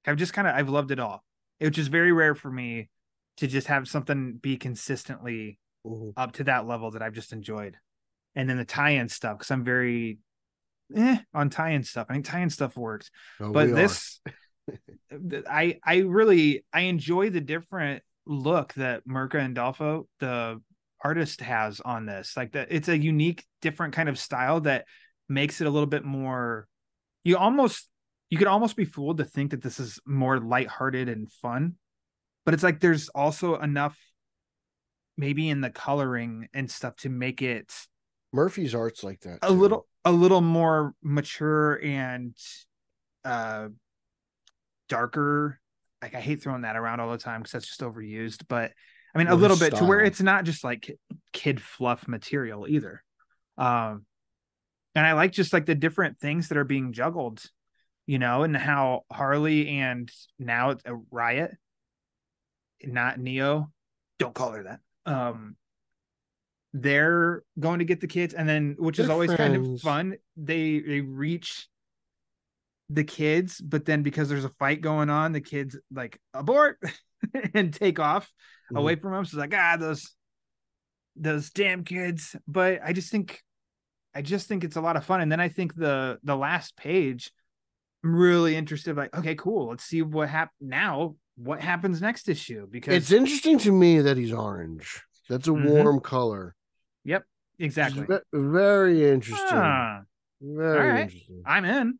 I've loved it all. It's just very rare for me to just have something be consistently up to that level that I've just enjoyed. And then the tie-in stuff, because I'm very on tie-in stuff. I think tie-in stuff works. But this I enjoy the different look that Mirka Andolfo, the artist, has on this. Like, that it's a unique, different kind of style that makes it a little bit more, you could almost be fooled to think that this is more lighthearted and fun, but it's like there's also enough maybe in the coloring and stuff to make it, Murphy's art's like that too. a little more mature and darker. Like, I hate throwing that around all the time because that's just overused, but I mean, a little bit to where it's not just like kid fluff material either. And I like just like the different things that are being juggled, you know, and how Harley, and now it's a Riot, not Neo, don't call her that. They're going to get the kids, and then, which is always kind of fun, they reach the kids, but then because there's a fight going on, the kids like abort and take off away from them. So it's like, those damn kids. But I just think it's a lot of fun. And then I think the last page, I'm really interested, like, okay, cool, let's see what happens next issue, because it's interesting to me that he's orange. That's a warm color. Yep, exactly. Very interesting. Very interesting. I'm in.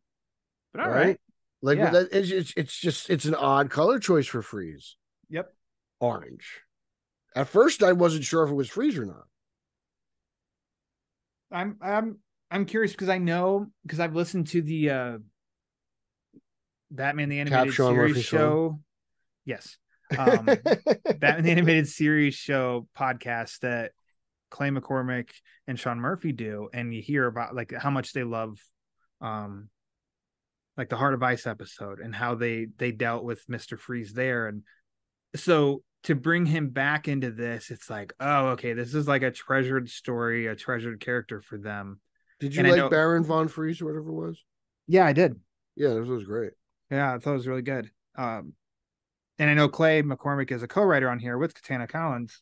But all right. Like, it's an odd color choice for Freeze. Yep. Orange. At first I wasn't sure if it was Freeze or not. I'm curious because I've listened to the Batman the Animated Series show. Yes. Batman the Animated Series show podcast that Clay McCormick and Sean Murphy do, and you hear about like how much they love like the Heart of Ice episode and how they dealt with Mr. Freeze there. And so to bring him back into this, it's like, oh, okay, this is like a treasured story, a treasured character for them. Did you like Baron Von Freeze or whatever it was? Yeah, I did. Yeah, this was great. Yeah, I thought it was really good. And I know Clay McCormick is a co-writer on here with Katana Collins.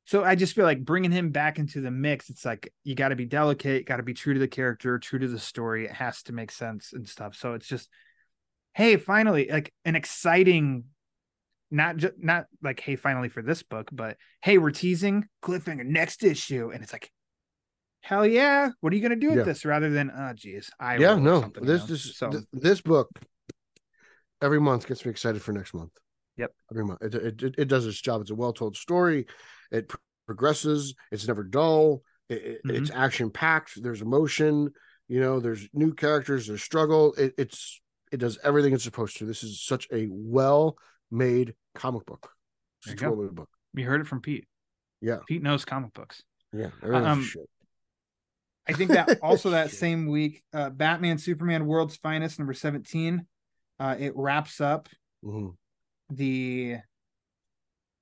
So I just feel like bringing him back into the mix, it's like, you got to be delicate, got to be true to the character, true to the story. It has to make sense and stuff. So it's just, hey, finally, like an exciting, not like, hey, finally for this book, but hey, we're teasing cliffhanger next issue. And it's like, hell yeah, what are you going to do with this? Rather than, oh, geez. This book every month gets me excited for next month. Yep. Every month. It does its job. It's a well-told story. It progresses. It's never dull. It's action-packed. There's emotion. You know, there's new characters. There's struggle. It does everything it's supposed to. This is such a well-made comic book. It's a well-made book. You heard it from Pete. Yeah. Pete knows comic books. Yeah. Shit. I think that also that same week, Batman Superman World's Finest number 17, it wraps up the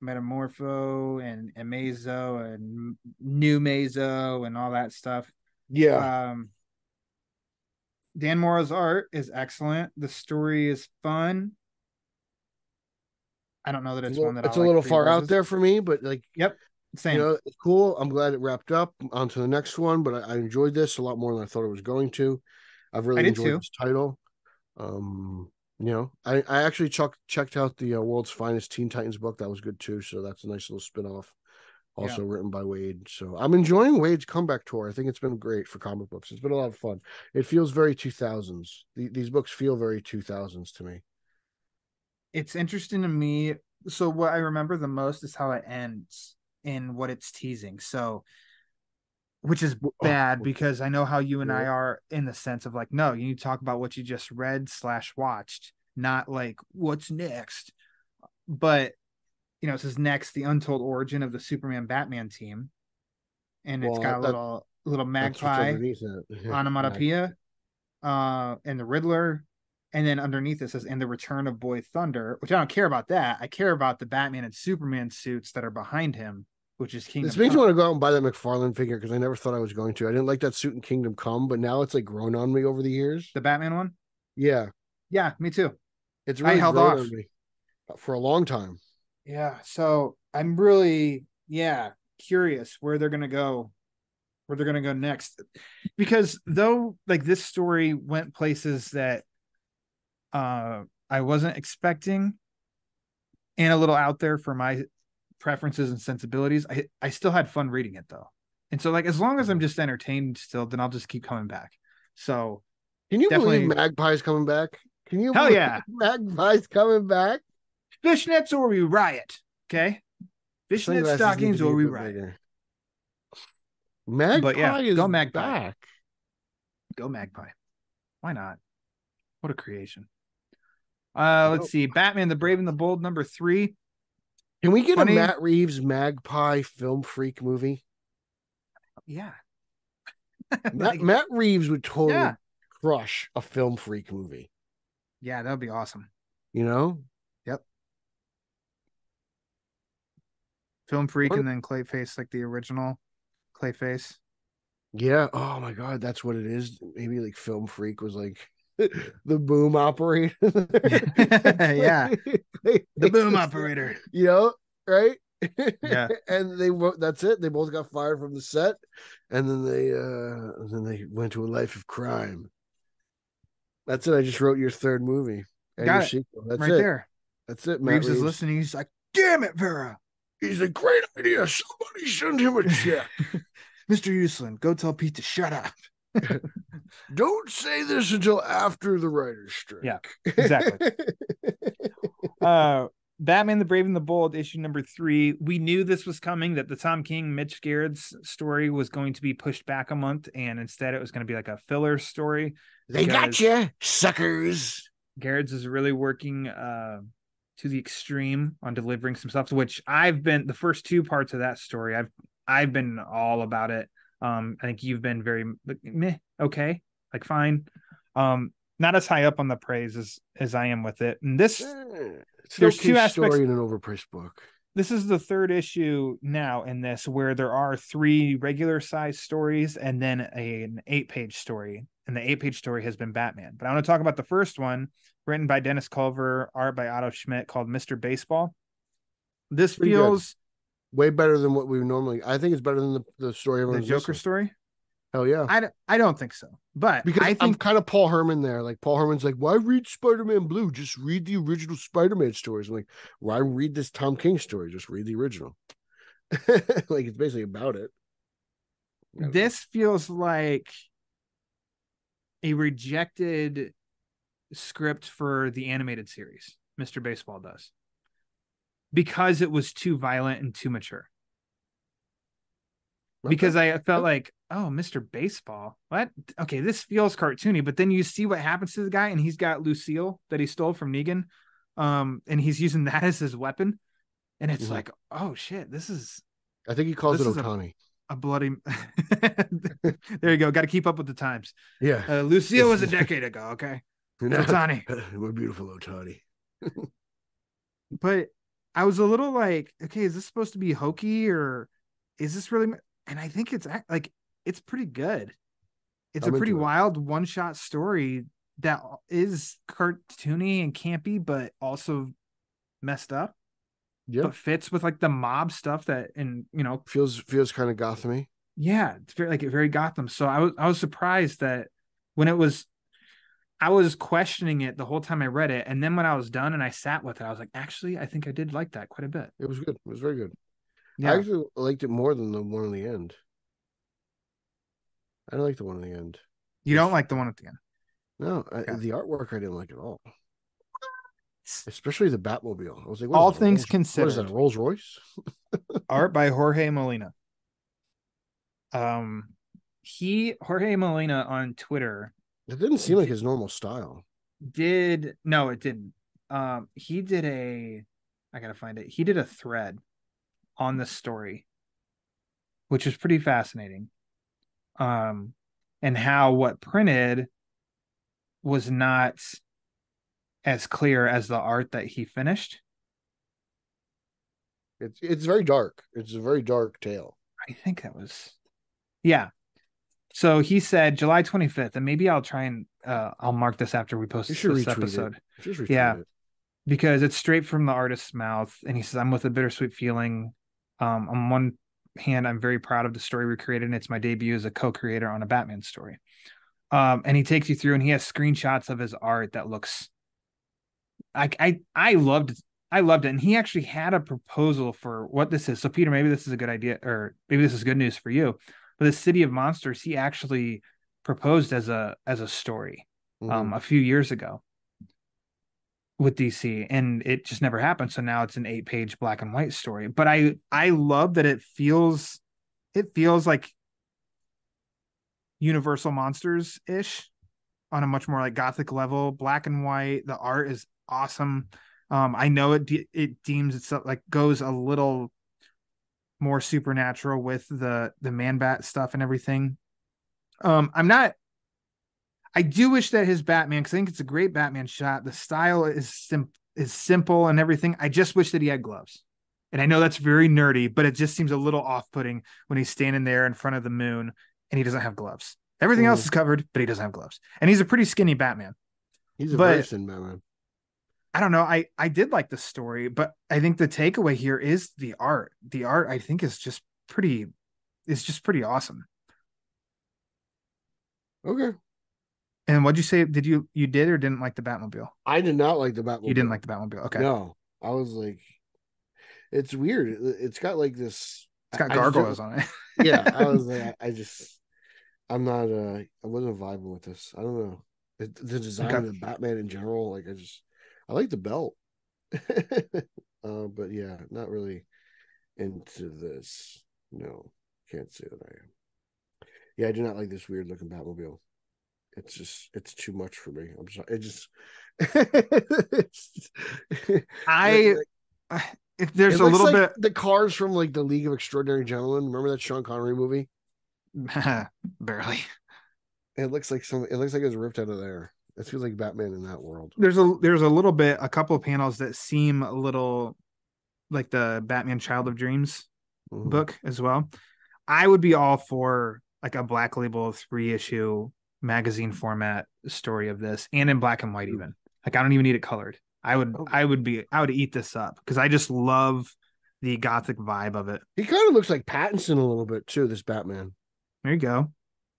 Metamorpho and Amazo and New Mazo and all that stuff. Yeah. Dan Mora's art is excellent. The story is fun. I don't know that It's it's a little, one that it's I'll a like little far out revisit. there for me, but like, Yep, same. it's cool. I'm glad it wrapped up. On to the next one, but I enjoyed this a lot more than I thought it was going to. I've I really did enjoyed too. this title. I actually checked out the World's Finest Teen Titans book. That was good too. So that's a nice little spin-off, Yeah. also written by Wade. So I'm enjoying Wade's comeback tour. I think it's been great for comic books. It's been a lot of fun. It feels very 2000s. These books feel very 2000s to me. It's interesting to me. So what I remember the most is how it ends in what it's teasing. So, which is bad because I know how you and I are in the sense of like, no, you need to talk about what you just read / watched, not like what's next. But it says next, the untold origin of the Superman Batman team, and it's got a That little that's what's magpie underneath it. onomatopoeia, and the Riddler, and then underneath it says, "And the return of Boy Thunder," which I don't care about that. I care about the Batman and Superman suits that are behind him, which is This Kingdom makes me Come. want to go out and buy that McFarlane figure because I never thought I was going to. I didn't like that suit in Kingdom Come, but now it's like grown on me over the years. The Batman one? Yeah, Yeah, me too. it's I really held grown off. on me for a long time. Yeah, so I'm really, curious where they're gonna go next. Because though like this story went places that I wasn't expecting and a little out there for my preferences and sensibilities, I still had fun reading it though. And so like as long as I'm just entertained still, then I'll just keep coming back. So Can you believe definitely, Magpie's coming back? Can you hell believe yeah. Magpie's coming back? Fishnets or we riot. Okay. Fishnet Sunglasses need to stockings be or a we bit riot. bigger. But yeah, Magpie is go Magpie. back. Go Magpie. Why not? What a creation. Let's Nope. see. Batman the Brave and the Bold, number 3. Can we get a Funny. Matt Reeves Magpie film freak movie? Yeah. Matt Reeves would totally Yeah. crush a film freak movie. Yeah, that would be awesome. You know? Yep. Film freak and then Clayface, like the original Clayface. Yeah. Oh my God, that's what it is. Maybe like Film Freak was like the boom operator. Yeah. The boom operator. You know, right? Yeah. And that's it. They both got fired from the set, and then they went to a life of crime. That's it. I just wrote your third movie and Got your it. sequel. That's Right it. there. That's it. Reeves is listening. He's like, damn it, Verra. He's a great idea. Somebody send him a check. Mr. Uslan, go tell Pete to shut up. Don't say this until after the writer's strike. Yeah, exactly. Batman the Brave and the Bold, issue number 3. We knew this was coming, that the Tom King, Mitch Gerard's story was going to be pushed back a month, and instead it was going to be like a filler story. They got you, suckers. Gerard's is really working to the extreme on delivering some stuff, which I've been, the first 2 parts of that story, I've been all about it. I think you've been very meh, okay, like fine. Not as high up on the praise as I am with it. And this, there's okay 2 aspects. Story in an overpriced book. This is the 3rd issue now in this, where there are 3 regular size stories and then an 8-page story. And the 8-page story has been Batman. But I want to talk about the first one, written by Dennis Culver, art by Otto Schmidt, called Mr. Baseball. This Pretty feels good. Way better than what we normally. I think it's better than the story the Joker story. Hell yeah. I don't think so. But because I think I'm kind of Paul Herman there. Like Paul Herman's like, why read Spider-Man Blue? Just read the original Spider-Man stories. I'm like, why read this Tom King story? Just read the original. Like it's basically about it. This feels like a rejected script for the animated series. Mr. Baseball does. Because it was too violent and too mature. Because I felt like, oh, Mr. Baseball, what? Okay, this feels cartoony, but then you see what happens to the guy, and he's got Lucille that he stole from Negan, and he's using that as his weapon, and it's like, oh shit, this is. I think he calls it Otani. A bloody. There you go. Got to keep up with the times. Yeah, Lucille was a decade ago. Okay, Otani. We're beautiful, Otani. But I was a little like, okay, is this supposed to be hokey or is this really? And I think it's like, it's pretty good. It's a pretty wild one-shot story that is cartoony and campy, but also messed up. but fits with like the mob stuff that, and feels kind of Gotham-y. Yeah, it's very Gotham. So I was surprised that when I was questioning it the whole time I read it, and then when I was done and I sat with it, I was like, actually, I think I did like that quite a bit. It was good. It was very good. Yeah. I actually liked it more than the one in the end. I don't like the one in the end. You don't like the one at the end? No, the artwork I didn't like at all. Especially the Batmobile. I was like, all things considered, what is that, a Rolls Royce? Art by Jorge Molina. Jorge Molina on Twitter. It didn't seem like his normal style. No, it didn't. He did I gotta find it. He did a thread on the story, which is pretty fascinating. And how what printed was not as clear as the art that he finished. It's very dark. It's a very dark tale. I think that was, yeah. So he said July 25th, and maybe I'll try and I'll mark this after we post this episode. Yeah, because it's straight from the artist's mouth, and he says, "I'm with a bittersweet feeling. On one hand, I'm very proud of the story we created, and it's my debut as a co-creator on a Batman story." And he takes you through, and he has screenshots of his art that looks. I loved it, and he actually had a proposal for what this is. So Peter, maybe this is a good idea, or maybe this is good news for you. But the City of Monsters, he actually proposed as a story a few years ago with DC, and it just never happened. So now it's an 8-page black and white story. But I love that it feels like Universal Monsters ish on a much more like gothic level, black and white. The art is awesome. I know it deems itself like goes a little more supernatural with the Man-Bat stuff and everything. I do wish that his Batman, because I think it's a great Batman shot. The style is simple and everything. I just wish that he had gloves. And I know that's very nerdy, but it just seems a little off-putting when he's standing there in front of the moon and he doesn't have gloves. Everything else is covered, but he doesn't have gloves. And he's a pretty skinny Batman. Very thin Batman. I don't know. I did like the story, but I think the takeaway here is the art. The art, I think, is just pretty awesome. Okay. And what'd you say? Did you did or didn't like the Batmobile? I did not like the Batmobile. You didn't like the Batmobile? Okay. No. I was like, it's weird. It's got like this. It's got gargoyles on it. Yeah. I was like, I'm not, I wasn't vibing with this. I don't know. The design of the Batman in general, like I like the belt. But yeah, not really into this. No, can't say that I am. Yeah, I do not like this weird looking Batmobile. It's too much for me. I'm sorry. If there's a little bit the cars from like the League of Extraordinary Gentlemen. Remember that Sean Connery movie? Barely. It looks like it was ripped out of there. It feels like Batman in that world. There's a couple of panels that seem a little like the Batman Child of Dreams book as well. I would be all for like a Black Label 3-issue magazine format story of this, and in black and white even. Like I don't even need it colored. I would eat this up because I just love the gothic vibe of it. He kind of looks like Pattinson a little bit too, this Batman. There you go.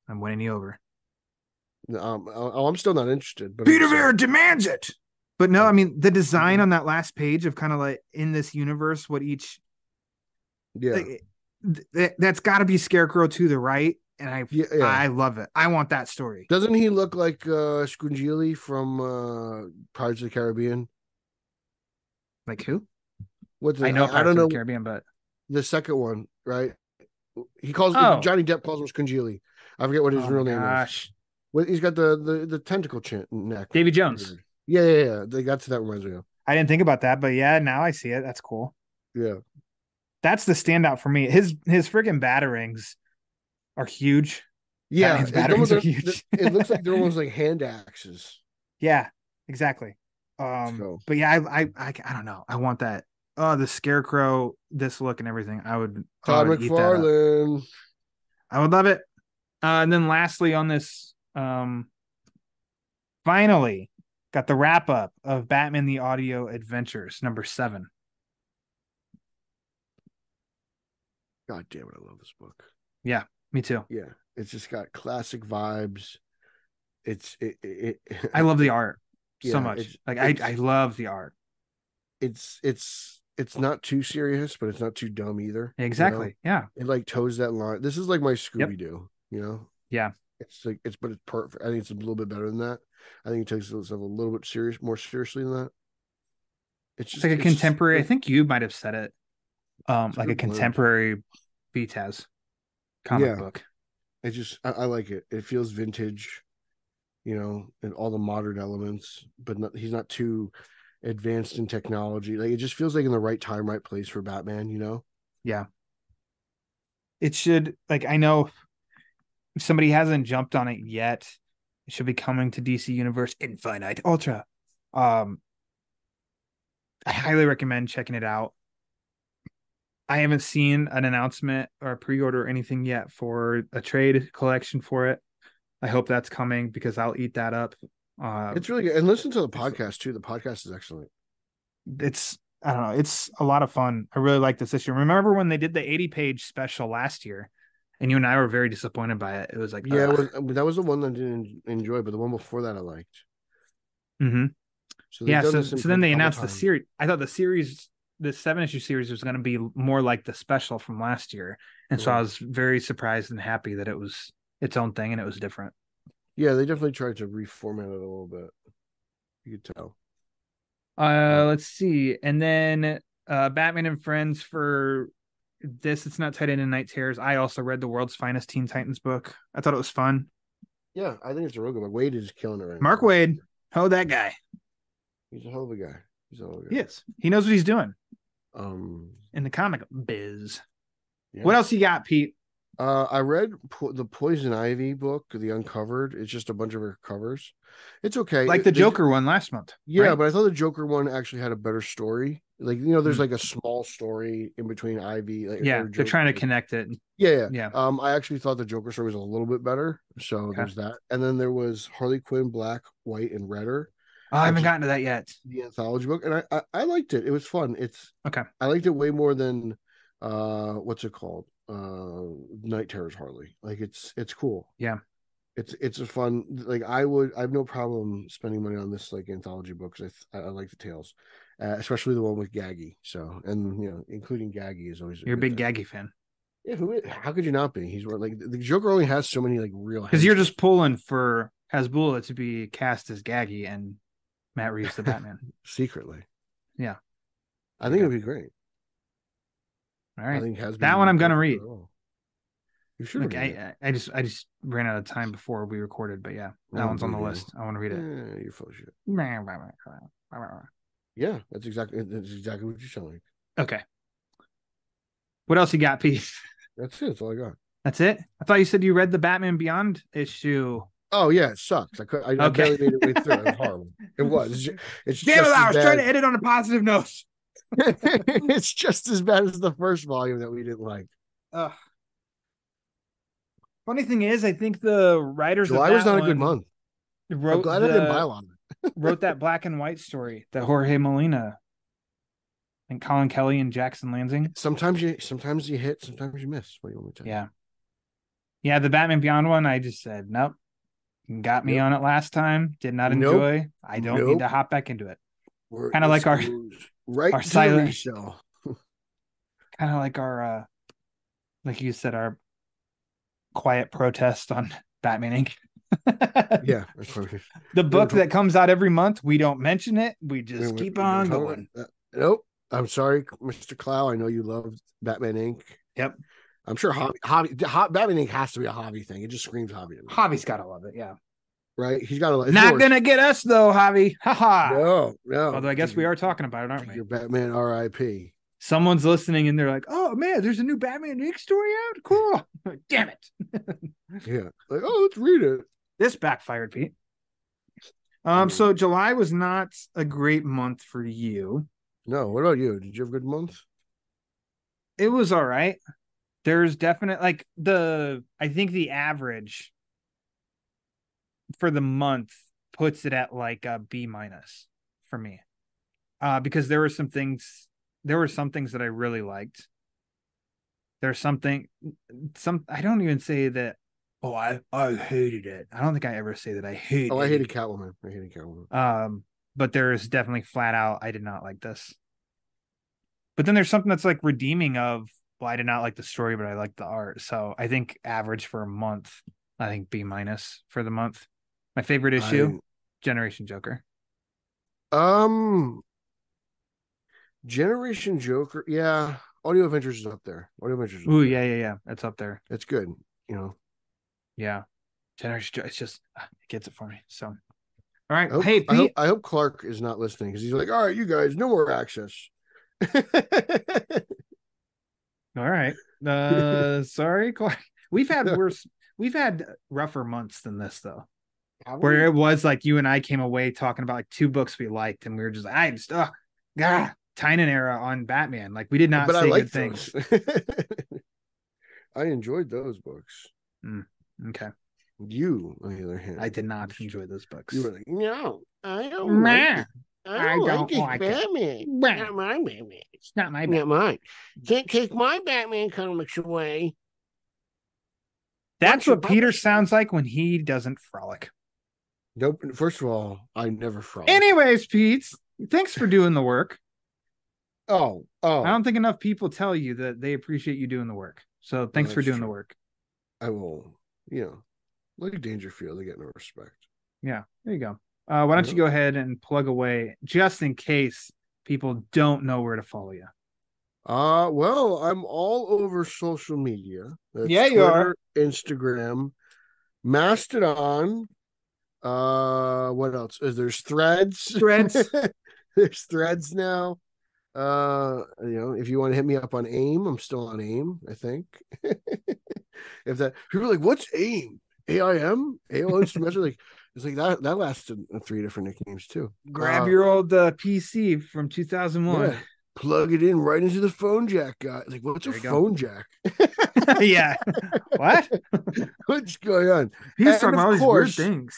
I'm winning you over. I'm still not interested. But Peter Verra demands it. But no, I mean the design on that last page of kind of like in this universe, what each, that's got to be Scarecrow to the right, and I love it. I want that story. Doesn't he look like Scungili from Pirates of the Caribbean? Like who? What's I know Pirates of the Caribbean, but the second one, right? He calls Johnny Depp calls him Scungili. I forget what his real name is. Well, he's got the tentacle neck. Davy Jones. Yeah. That reminds me of. I didn't think about that, but yeah, now I see it. That's cool. Yeah. That's the standout for me. His freaking batarangs are huge. Yeah, his batarangs are huge. It looks like they're almost like hand axes. Yeah, exactly. But yeah, I don't know. I want that. Oh, the Scarecrow, this look and everything. Todd McFarlane. I would love it. And then lastly on this, finally got the wrap up of Batman the Audio Adventures #7. God damn it, I love this book. Yeah, me too. Yeah, it's just got classic vibes. I love the art so yeah, much. I love the art. It's not too serious, but it's not too dumb either. Exactly. Yeah. It like toes that line. This is like my Scooby-Doo, Yeah. It's like but it's perfect. I think it's a little bit better than that. I think it takes itself a little bit more seriously than that. It's like a contemporary. I think you might have said it. Like a contemporary BTAS comic book. I like it. It feels vintage, and all the modern elements, but he's not too advanced in technology. Like it just feels like in the right time, right place for Batman, Yeah. It should, like, I know if somebody hasn't jumped on it yet, it should be coming to DC Universe Infinite Ultra. I highly recommend checking it out. I haven't seen an announcement or a pre-order or anything yet for a trade collection for it. I hope that's coming because I'll eat that up. It's really good. And listen to the podcast too. The podcast is excellent. I don't know. It's a lot of fun. I really like this issue. Remember when they did the 80-page special last year and you and I were very disappointed by it. It was like, yeah, that was the one that I didn't enjoy, but the one before that I liked. Mm-hmm. So then they announced the series. I thought the 7-issue series was going to be more like the special from last year. And so I was very surprised and happy that it was its own thing and it was different. Yeah, they definitely tried to reformat it a little bit. You could tell. Let's see. And then Batman and Friends for this. It's not tied into Night Terrors. I also read the World's Finest Teen Titans book. I thought it was fun. Yeah, I think it's a real good one. Wade is killing it right Mark now. Waid. Oh, that guy. He's a hell of a guy. Yes. He knows what he's doing. In the comic biz. Yeah. What else you got, Pete? I read the Poison Ivy book, The Uncovered. It's just a bunch of her covers. It's okay. Like the Joker one last month. Yeah, right? but I thought the Joker one actually had a better story. Like, there's like a small story in between Ivy. Like, yeah, they're trying to connect it. Yeah. I actually thought the Joker story was a little bit better. So there's that. And then there was Harley Quinn, Black, White, and Redder. Oh, I haven't gotten to that yet. The anthology book. And I liked it. It was fun. I liked it way more than what's it called? Night Terrors Harley. Like it's cool. Yeah. It's a fun, like I have no problem spending money on this like anthology book because I like the tales, especially the one with Gaggy. So, and including Gaggy is always you're a big Gaggy fan. Yeah, how could you not be? He's like the Joker only has so many like real, because you're just pulling for Hasbulla to be cast as Gaggy and Matt Reeves the Batman secretly. Yeah, I think it'd be great. All right, I think that one I'm gonna read. You should. I just ran out of time before we recorded, but yeah, that one's on the list. I want to read it. Yeah, you're full of shit. Yeah, that's exactly what you're showing. Okay. What else you got, Pete? That's it. That's all I got. That's it. I thought you said you read the Batman Beyond issue. Oh yeah, it sucks. I barely made it way through. It was horrible. It was. It's damn it! I was trying to edit on a positive note. It's just as bad as the first volume that we didn't like. Funny thing is, I think the writers July was not a good month. I'm glad I didn't buy a lot of it. Wrote that black and white story that Jorge Molina and Colin Kelly and Jackson Lansing. Sometimes you hit, sometimes you miss. What do you want me to tell you? Yeah. The Batman Beyond one, I just said nope. Got me on it last time. Did not enjoy. I don't need to hop back into it. Kind of like our silent show. Kind of like our like you said, our quiet protest on Batman Inc. Yeah, the book that comes out every month, we don't mention it. We just keep on going. Nope. I'm sorry, Mr. Clow. I know you love Batman Inc. Yep. I'm sure Batman Inc. has to be a hobby thing. It just screams hobby. Hobby's gotta love it. Yeah. Right. He's gotta love it. Not gonna get us though, Javi. Haha. No. Although I guess we are talking about it, aren't we? Your Batman R.I.P. Someone's listening and they're like, "Oh man, there's a new Batman Inc. story out. Cool. Damn it." Yeah. Like, let's read it. This backfired, Pete. So July was not a great month for you. No. What about you? Did you have a good month? It was all right. There's definite I think the average for the month puts it at like a B- for me. Because there were some things that I really liked. there's something, I don't even say that. Oh, I hated it. I don't think I ever say that I hated. Oh, I hated Catwoman. I hated Catwoman. But there's definitely flat out, I did not like this. But then there's something that's like redeeming of, well, I did not like the story, but I like the art. So I think average for a month, I think B- for the month. My favorite issue, Generation Joker. Generation Joker. Yeah. Audio Adventures is up there. Audio Adventures is up Ooh, there. yeah. It's up there. It's good. You know. Yeah. Generation Joker, it's just, it gets it for me. So, all right. I hope, Hey, Pete. I hope Clark is not listening because he's like, all right, you guys, no more access. All right. Sorry, Clark. We've had rougher months than this though. Where it was like you and I came away talking about like 2 books we liked, and we were just like, Tynan era on Batman. Like we did not say good things. I enjoyed those books. Okay. You, on the other hand, I did not enjoy those books. You were like, no, I don't like it. I don't like Batman. Not my Batman. It's not my Batman. Not mine. Can't take my Batman comics away. That's what Peter sounds like when he doesn't frolic. Nope. First of all, I never frolic. Anyways, Pete, thanks for doing the work. Oh. I don't think enough people tell you that they appreciate you doing the work. So thanks for doing the work. I will, like Dangerfield, they get no respect. Yeah, there you go. Why don't you go ahead and plug away just in case people don't know where to follow you? Well, I'm all over social media. That's you Twitter, are. Instagram, Mastodon. What else? There's Threads. There's Threads now. If you want to hit me up on AIM, I'm still on AIM, I think. If that people are like, what's AIM? AIM? AOL Instant Messenger? Like, it's like that lasted 3 different nicknames too. Grab your old PC from 2001. Yeah, plug it in right into the phone jack guy. Like, what's a phone jack? Yeah. What? What's going on? He's talking about all these weird things.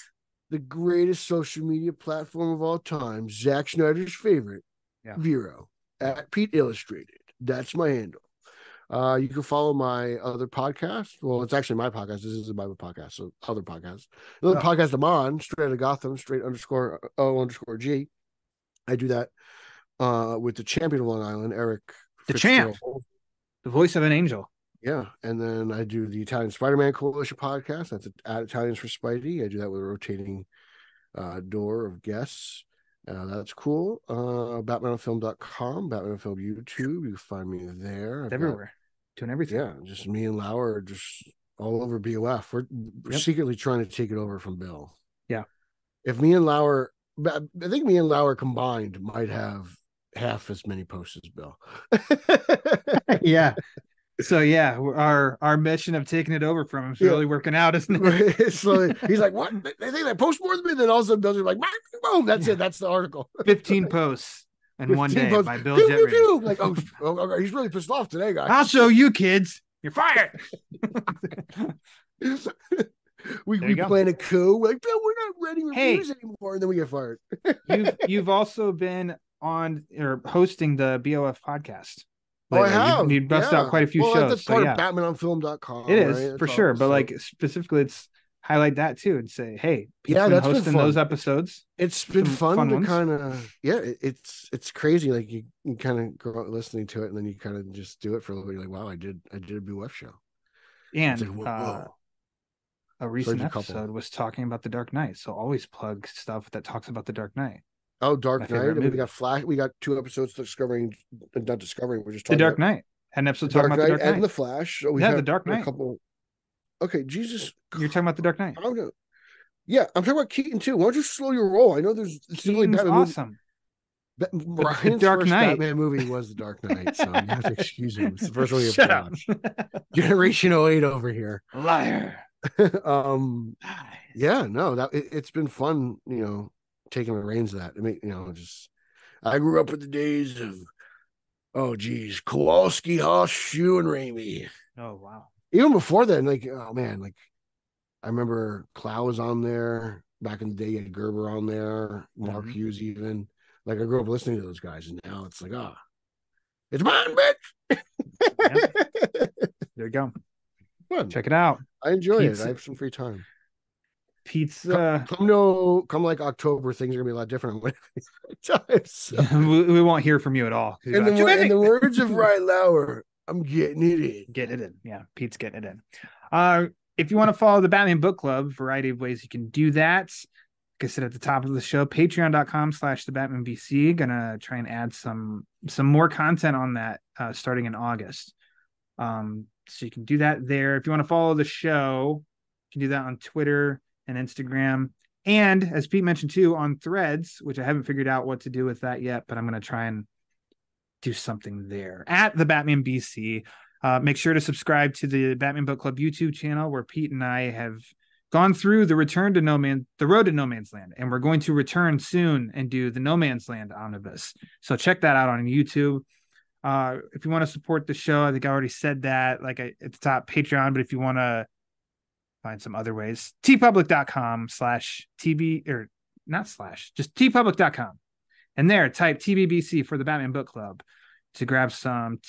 The greatest social media platform of all time, Zack Snyder's favorite, Vero, at Pete Illustrated. That's my handle. You can follow my other podcast. Well, it's actually my podcast. This is a Bible podcast, so other podcasts. Another podcast I'm on, Straight Outta Gotham, _O_G. I do that with the champion of Long Island, Eric. The champ. The voice of an angel. Yeah. And then I do the Italian Spider-Man Coalition podcast. That's at Italians for Spidey. I do that with a rotating door of guests. That's cool. BatmanOnFilm.com, Batman on Film YouTube. You can find me there. Everywhere. Doing everything. Yeah, just me and Lauer are just all over BOF. We're secretly trying to take it over from Bill. Yeah. If me and Lauer, I think me and Lauer combined might have half as many posts as Bill. Yeah. So yeah, our mission of taking it over from him is really working out, isn't it? So he's like, "What? They think they post more than me?" Then all of a sudden, Bill's like, "Boom! That's it. That's the article." 15 posts in one day by Bill Jettering. Like, oh, he's really pissed off today, guys. I'll show you, kids. You're fired. we plan a coup. We're like, Bill, we're not writing reviews anymore, and then we get fired. You've also been on or hosting the BOF podcast. Lately. Oh, I have. You bust out quite a few shows. That's part of BatmanOnFilm.com. It is for sure, but like specifically, it's highlight that too and say, hey, that's hosting been those episodes. It's been fun to kind of it's crazy. Like you kind of go out listening to it, and then you kind of just do it for a little bit. You're like, wow, I did a BOF show. And like, whoa. A recent episode was talking about the Dark Knight, so always plug stuff that talks about the Dark Knight. Oh, Dark Knight. And we got Flash. We got 2 episodes we're just talking the Dark Knight. Had an episode talking about the Dark Knight and the Flash. So the Dark Knight. Okay, Jesus. You're talking about the Dark Knight. Yeah, I'm talking about Keaton too. Why don't you slow your roll? I know there's Keaton's awesome. Ryan's first Batman movie was the Dark Knight, so you have to excuse him. It's the first one you have to watch. Generation 08 over here. Liar. Yeah, no, it's been fun, taking the reins of that. I mean, I grew up with the days of Kowalski, Haas, Shue, and Raimi. Oh wow. Even before then, like, oh man, like I remember Clow was on there back in the day. You had Gerber on there, Mark Hughes even. Like I grew up listening to those guys, and now it's like, it's mine, bitch. there you go. Fun. Check it out. I enjoy Pete's, it. I have some free time. Pizza. Come like October, things are gonna be a lot different. So. We won't hear from you at all. In the words of Ryan Lauer, I'm getting it in. Getting it in. Yeah, Pete's getting it in. If you want to follow the Batman Book Club, variety of ways you can do that. Like I said at the top of the show, patreon.com/thebatmanbc. Gonna try and add some more content on that starting in August. So you can do that there. If you want to follow the show, you can do that on Twitter and Instagram. And as Pete mentioned too, on Threads, which I haven't figured out what to do with that yet, but I'm going to try and do something there at the Batman BC. Make sure to subscribe to the Batman Book Club YouTube channel, where Pete and I have gone through the road to No Man's Land, and we're going to return soon and do the No Man's Land omnibus. So check that out on YouTube. If you want to support the show, I think I already said that, like at the top, Patreon. But if you want to find some other ways, tpublic.com/tb or not slash, just tpublic.com, and there type TBBC for the Batman Book Club to grab some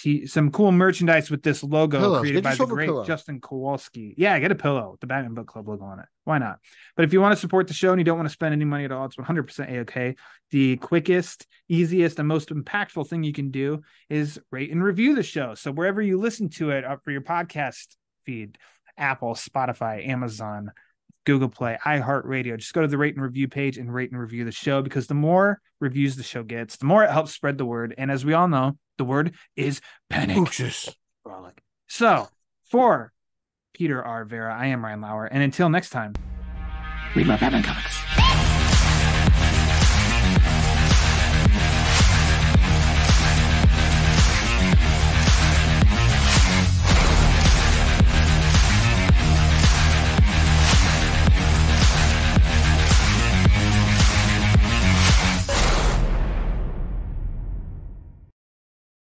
cool merchandise with this logo created by the great Justin Kowalski. Yeah, get a pillow with the Batman Book Club logo on it. Why not? But if you want to support the show and you don't want to spend any money at all, it's 100% A-okay. The quickest, easiest, and most impactful thing you can do is rate and review the show. So wherever you listen to it, up for your podcast feed, Apple, Spotify, Amazon, Google Play, iHeartRadio, just go to the rate and review page and rate and review the show, because the more reviews the show gets, the more it helps spread the word. And as we all know, the word is panic. Frolic. So for Peter R. Verra, I am Ryan Lauer. And until next time, read my Batman comics.